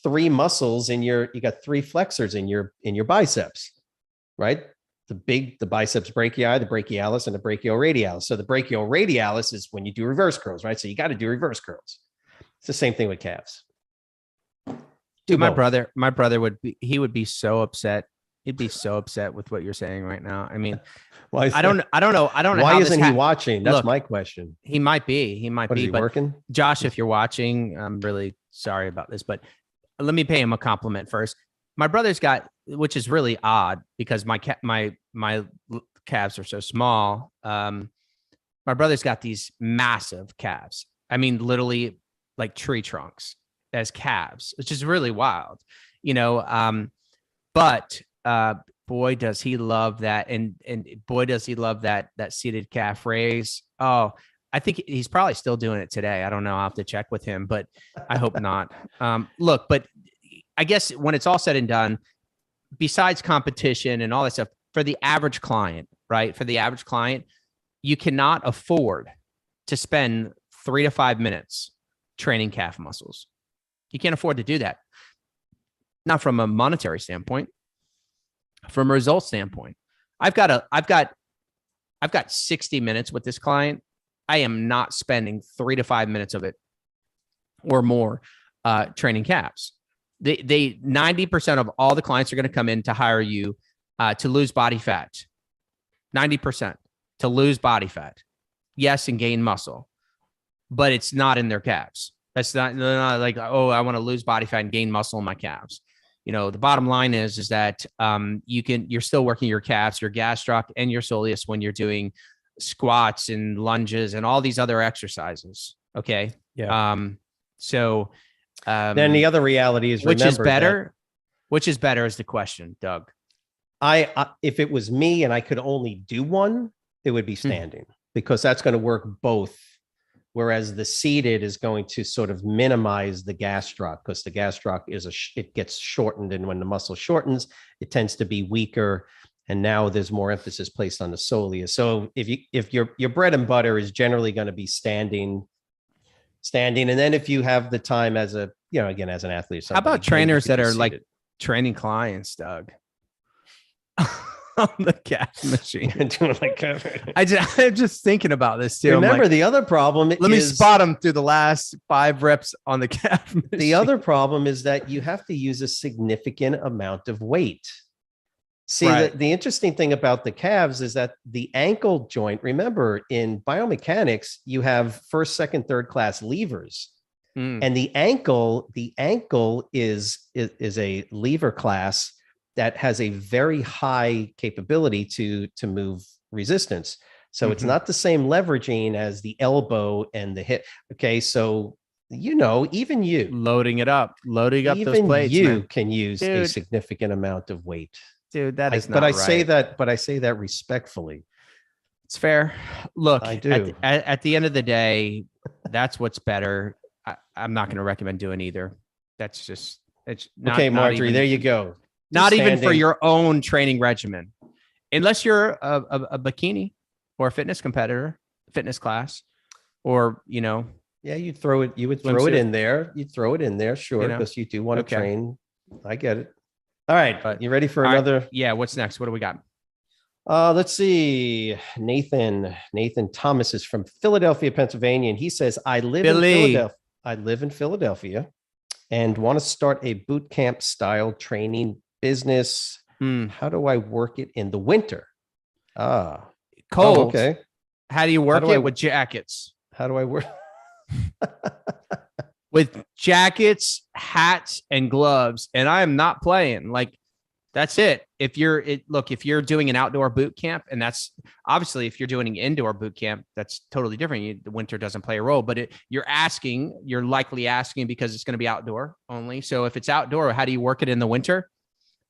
three muscles you got three flexors in your biceps, right? The biceps brachii, the brachialis, and the brachioradialis. So the brachioradialis is when you do reverse curls, right? So you got to do reverse curls. It's the same thing with calves. Dude, my brother would be so upset. He'd be so upset with what you're saying right now. I mean, I don't know. Why isn't he watching? That's my question. He might be. Is he working? Josh, if you're watching, I'm really sorry about this, but let me pay him a compliment first. My brother's got, which is really odd because my calves are so small. My brother's got these massive calves. I mean, literally like tree trunks as calves, which is really wild, but boy, does he love that. And boy, does he love that seated calf raise. Oh, I think he's probably still doing it today. I don't know. I'll have to check with him, but I hope not. Look, but I guess when it's all said and done, besides competition and all that stuff, for the average client, right? For the average client, you cannot afford to spend 3 to 5 minutes training calf muscles. You can't afford to do that. Not from a monetary standpoint, from a result standpoint. I've got 60 minutes with this client. I am not spending 3 to 5 minutes of it or more training calves. They 90% of all the clients are going to come in to hire you to lose body fat. 90% to lose body fat. Yes, and gain muscle, but it's not in their calves. They're not like, oh, I want to lose body fat and gain muscle in my calves. The bottom line is that you're still working your calves, your gastroc, and your soleus when you're doing squats and lunges and all these other exercises. Okay. Yeah. So Then the other reality is, which is remember better? Which is better is the question, Doug. If it was me and I could only do one, it would be standing because that's going to work both. Whereas the seated is going to sort of minimize the gastroc because the gastroc it gets shortened. And when the muscle shortens, it tends to be weaker. And now there's more emphasis placed on the soleus. So if your bread and butter is generally going to be standing. And then if you have the time as an athlete. How about trainers that are like training clients, Doug? On the calf machine. I'm just thinking about this too. Remember, the other problem let me spot them through the last 5 reps on the calf machine. The other problem is that you have to use a significant amount of weight. See, right. The interesting thing about the calves is that the ankle joint, remember, in biomechanics, you have first, second, third class levers. And the ankle is a lever class that has a very high capability to move resistance. So it's not the same leveraging as the elbow and the hip. Okay. So, even you loading up those plates, you can use a significant amount of weight. Dude, that is not but I right. say that respectfully. It's fair. Look, I do. At the end of the day, that's what's better. I'm not going to recommend doing either. That's just, it's not, okay, Marjorie, not even, there you go. Not even for your own training regimen, unless you're a bikini or a fitness competitor, fitness class, or, Yeah, you'd throw it. You would throw it in there. You'd throw it in there. Sure. Because you do want to train. I get it. All right. But you ready for another? Right. Yeah. What's next? What do we got? Let's see. Nathan Thomas is from Philadelphia, Pennsylvania. And he says, I live in Philadelphia and want to start a boot camp style training business. How do I work it in the winter? Cold. Oh, okay. How do you work it with jackets? How do I work? With jackets, hats, and gloves. And I am not playing. Like, that's it. If you're doing an outdoor boot camp, and that's obviously if you're doing an indoor boot camp, that's totally different. The winter doesn't play a role, but you're likely asking because it's going to be outdoor only. So if it's outdoor, how do you work it in the winter?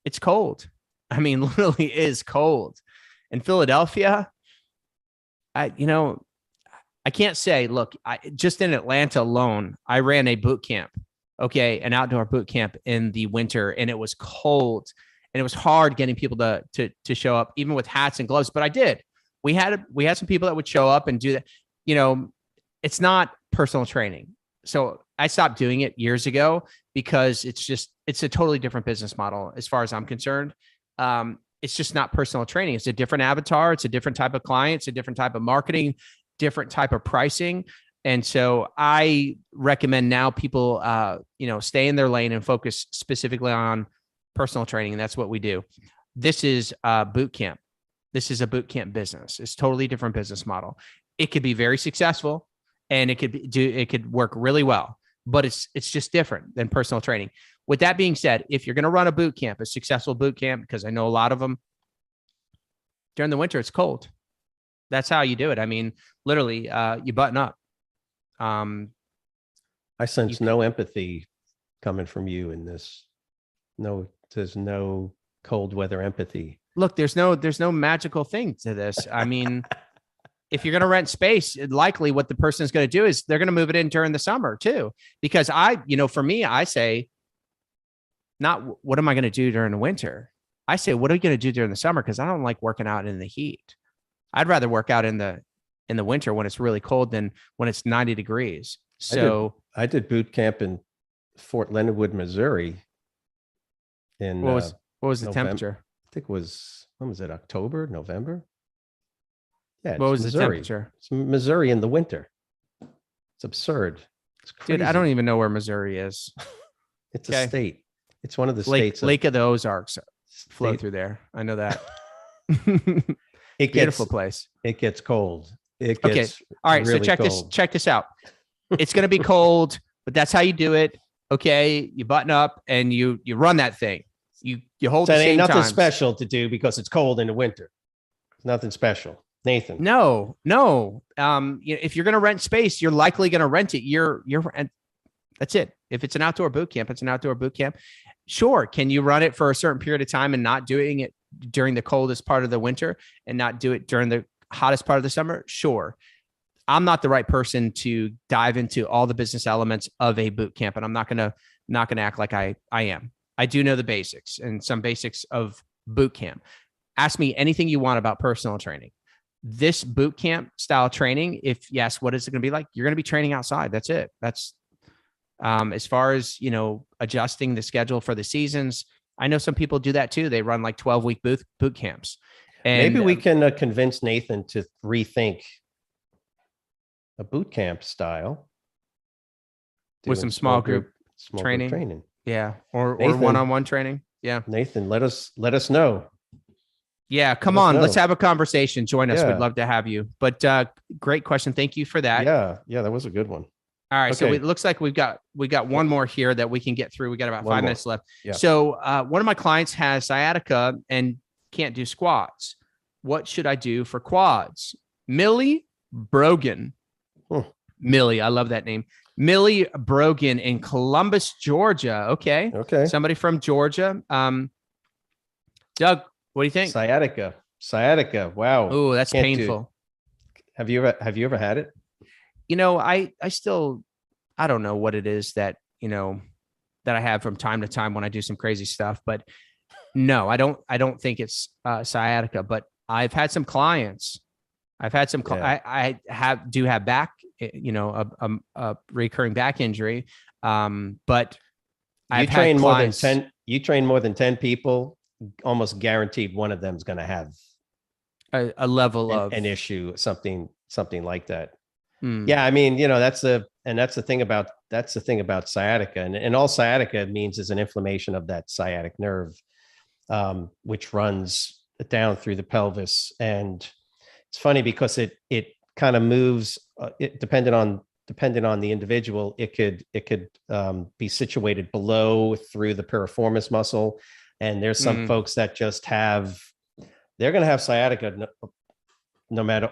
It's cold. I mean, literally is cold. In Philadelphia, I can't say, look, just in Atlanta alone, I ran a boot camp, an outdoor boot camp in the winter, and it was cold. And it was hard getting people to show up, even with hats and gloves. But I did. We had some people that would show up and do that. It's not personal training. So I stopped doing it years ago because it's a totally different business model as far as I'm concerned. It's just not personal training. It's a different avatar. It's a different type of client. It's a different type of marketing, different type of pricing. And so I recommend now people, stay in their lane and focus specifically on personal training. And that's what we do. This is a boot camp. This is a boot camp business. It's totally different business model. It could be very successful and it could work really well, but it's just different than personal training. With that being said, if you're going to run a boot camp, a successful boot camp, because I know a lot of them during the winter, it's cold. That's how you do it. I mean, literally, you button up. I sense no empathy coming from you in this. No, there's no cold weather empathy. Look, there's no magical thing to this. I mean, if you're going to rent space, likely what the person is going to do is they're going to move it in during the summer too. Because for me, I say, not what am I going to do during the winter? I say, what are you going to do during the summer? Because I don't like working out in the heat. I'd rather work out in the winter when it's really cold than when it's 90 degrees. So I did boot camp in Fort Leonard Wood, Missouri. What was the temperature? I think when was it? October, November? Yeah. What was Missouri. The temperature? It's Missouri in the winter. It's absurd. It's crazy. Dude, I don't even know where Missouri is. It's a state. It's one of the states. Lake of the Ozarks flow through there. I know that. Beautiful place. It gets cold. It gets all right. Really so check this out. It's going to be cold, but that's how you do it. Okay. You button up and you run that thing. You hold the same ain't nothing times. Special to do because it's cold in the winter. It's nothing special. Nathan. No. If you're going to rent space, you're likely going to rent it. That's it. If it's an outdoor boot camp, it's an outdoor boot camp. Sure. Can you run it for a certain period of time and not doing it during the coldest part of the winter and not do it during the hottest part of the summer? Sure. I'm not the right person to dive into all the business elements of a boot camp, and I'm not gonna act like I am. I do know the basics and some basics of boot camp. Ask me anything you want about personal training. This boot camp style training, if yes, what is it going to be like? You're going to be training outside. That's it. That's as far as, adjusting the schedule for the seasons. I know some people do that too. They run like 12-week boot camps. And maybe we can convince Nathan to rethink a boot camp style with some small group training. Yeah. Or one-on-one training. Yeah. Nathan, let us know. Yeah. Come on. Let's have a conversation. Join us. We'd love to have you, but great question. Thank you for that. Yeah. That was a good one. All right. Okay. So it looks like we got one more here that we can get through. We got about 5 minutes left. Yeah. So one of my clients has sciatica and can't do squats. What should I do for quads? Millie Brogan. Millie, I love that name. Millie Brogan in Columbus, Georgia. Okay. Somebody from Georgia. Doug, what do you think? Sciatica. Wow. Oh, that's painful. Have you ever had it? I don't know what it is that I have from time to time when I do some crazy stuff, but no, I don't think it's sciatica, but I've had some clients. I have back, a recurring back injury. But you train more than 10 people, almost guaranteed one of them is going to have a level of an issue, something like that. Yeah. I mean, that's the thing about sciatica, and all sciatica means is an inflammation of that sciatic nerve, which runs down through the pelvis. And it's funny because it kind of moves, depending on the individual, it could be situated below through the piriformis muscle. And there's some folks that just they're going to have sciatica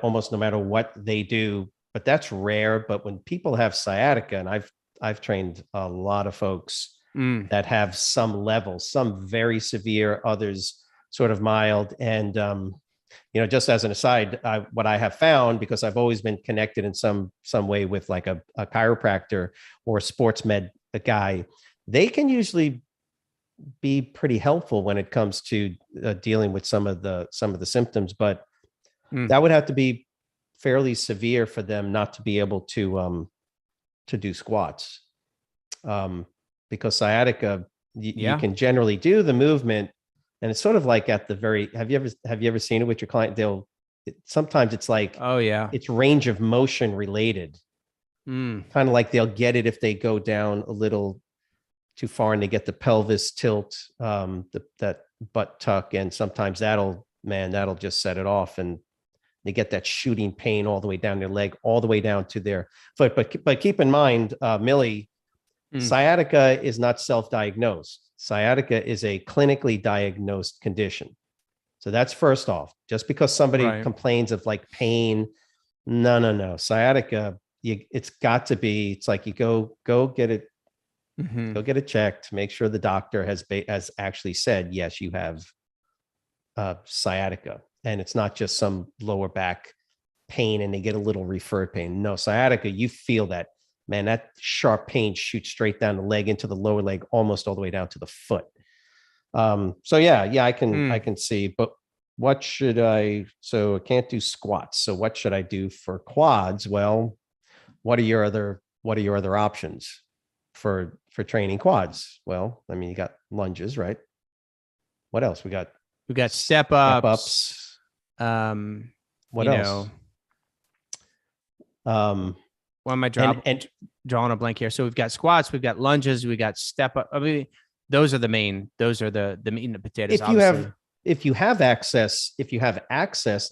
almost no matter what they do, but that's rare. But when people have sciatica, and I've trained a lot of folks that have some level, some very severe, others sort of mild. And, just as an aside, what I have found, because I've always been connected in some way with like a chiropractor or a sports med guy, they can usually be pretty helpful when it comes to dealing with some of the symptoms, but that would have to be fairly severe for them not to be able to do squats, because sciatica, you can generally do the movement, and it's sort of like at the very. Have you ever seen it with your client? Sometimes it's like, oh yeah, it's range of motion related, kind of like they'll get it if they go down a little too far and they get the pelvis tilt, that butt tuck, and sometimes that'll just set it off, and they get that shooting pain all the way down their leg, all the way down to their foot. But keep in mind, Millie, sciatica is not self-diagnosed. Sciatica is a clinically diagnosed condition. So that's first off. Just because somebody complains of like pain, no. Sciatica, it's got to be. It's like you go get it. Go get it checked. Make sure the doctor has actually said, yes, you have sciatica, and it's not just some lower back pain and they get a little referred pain. No, sciatica, you feel that, man, that sharp pain shoots straight down the leg into the lower leg, almost all the way down to the foot. So yeah, I can see, but what should so I can't do squats. So what should I do for quads? Well, what are your other options for training quads? Well, I mean, you got lunges, right? What else? We got step ups. What else? Why am I drawing a blank here? So we've got squats, we've got lunges, we got step up. I mean, those are the meat and the potatoes. If you have access,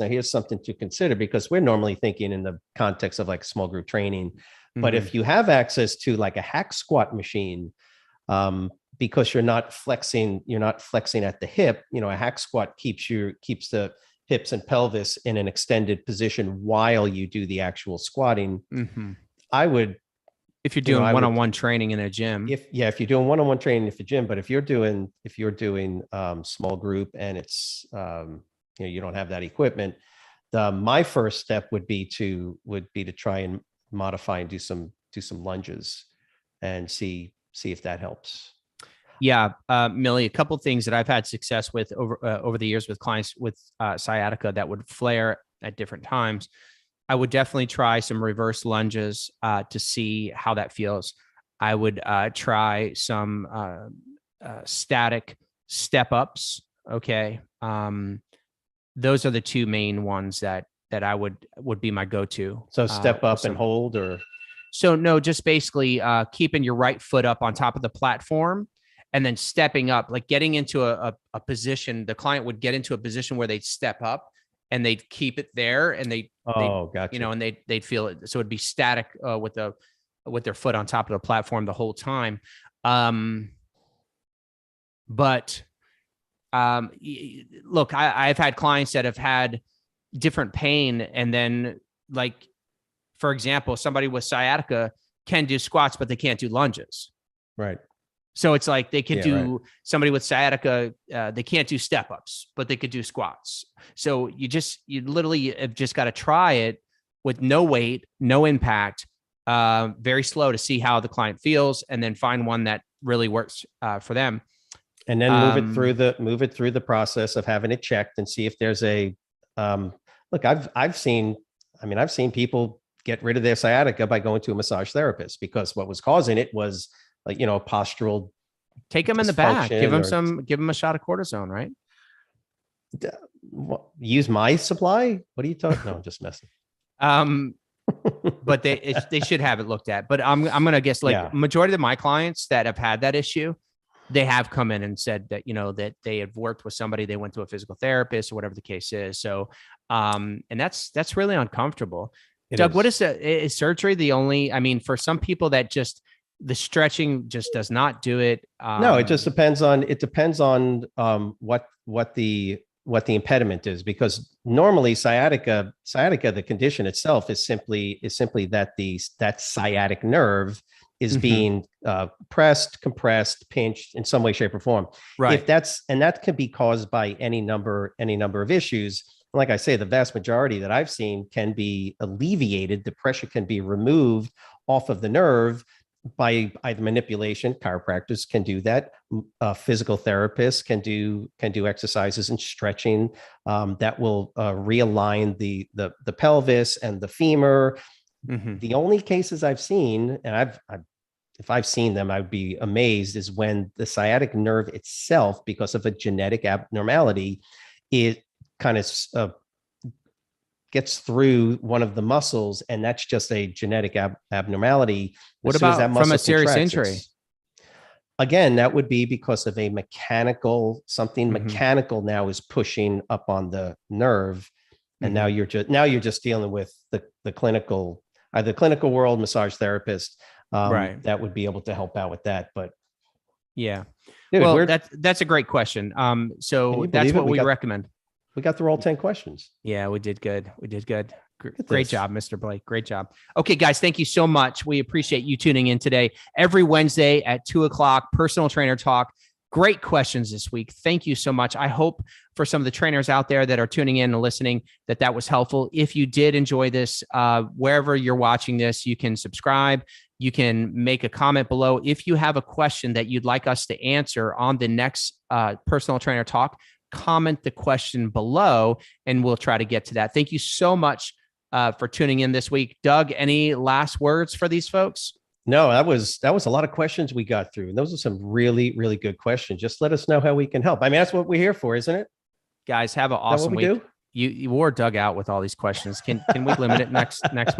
now here's something to consider, because we're normally thinking in the context of like small group training. But if you have access to like a hack squat machine, because you're not flexing at the hip, a hack squat keeps the hips and pelvis in an extended position while you do the actual squatting. I would If you're doing one-on-one training in a gym. If you're doing one-on-one training in the gym, but if you're doing small group and it's you don't have that equipment, my first step would be to try and modify and do some lunges and see if that helps. Yeah, Millie, a couple of things that I've had success with over the years with clients with sciatica that would flare at different times. I would definitely try some reverse lunges to see how that feels. I would try some static step ups. Okay. Those are the two main ones that I would be my go-to. So step up and hold, or? So no, just basically keeping your right foot up on top of the platform and then stepping up, like getting into a position. The client would get into a position where they'd step up and they'd keep it there, and gotcha. And they'd feel it. So it'd be static with their foot on top of the platform the whole time. But look, I've had clients that have had different pain, and then, like, for example, somebody with sciatica can do squats, but they can't do lunges. Right. So it's like they could do somebody with sciatica, they can't do step ups, but they could do squats. So you literally have just got to try it with no weight, no impact, very slow to see how the client feels, and then find one that really works for them. And then move it through the process of having it checked and see if there's a look. I've seen people get rid of their sciatica by going to a massage therapist, because what was causing it was, like, postural. Take them in the back, give them a shot of cortisone, right? Use my supply. What are you talking? No, I'm just messing. But they should have it looked at. But I'm going to guess, like, majority of my clients that have had that issue, they have come in and said that, that they have worked with somebody, they went to a physical therapist or whatever the case is. So, and that's really uncomfortable. Doug, what is surgery the only, for some people that just, the stretching just does not do it. No, it just depends on what the impediment is, because normally sciatica, the condition itself is simply that that sciatic nerve is being pressed, compressed, pinched in some way, shape, or form. Right. And that can be caused by any number of issues. Like I say, the vast majority that I've seen can be alleviated. The pressure can be removed off of the nerve by either manipulation. Chiropractors can do that. Physical therapists can do exercises and stretching that will realign the pelvis and the femur. Mm-hmm. The only cases I've seen, and if I've seen them, I'd be amazed, is when the sciatic nerve itself, because of a genetic abnormality, it kind of gets through one of the muscles, and that's just a genetic abnormality. What about that from a serious injury? Again, that would be because of a mechanical mechanical now is pushing up on the nerve, and now you're just dealing with the clinical, either clinical world, massage therapist, right, that would be able to help out with that. But yeah, dude, well, that's a great question. So that's what we recommend. We got through all 10 questions. Yeah, we did good. Great job, Mr. Blake. Great job. Okay, guys, thank you so much. We appreciate you tuning in today. Every Wednesday at 2:00, personal trainer talk. Great questions this week. Thank you so much. I hope for some of the trainers out there that are tuning in and listening that was helpful. If you did enjoy this, wherever you're watching this, you can subscribe. You can make a comment below. If you have a question that you'd like us to answer on the next personal trainer talk, comment the question below and we'll try to get to that. Thank you so much for tuning in this week. Doug, any last words for these folks? No, that was a lot of questions we got through. And those are some really, really good questions. Just let us know how we can help. That's what we're here for, isn't it? Guys, have an awesome week. You wore Doug out with all these questions. Can we limit it next week?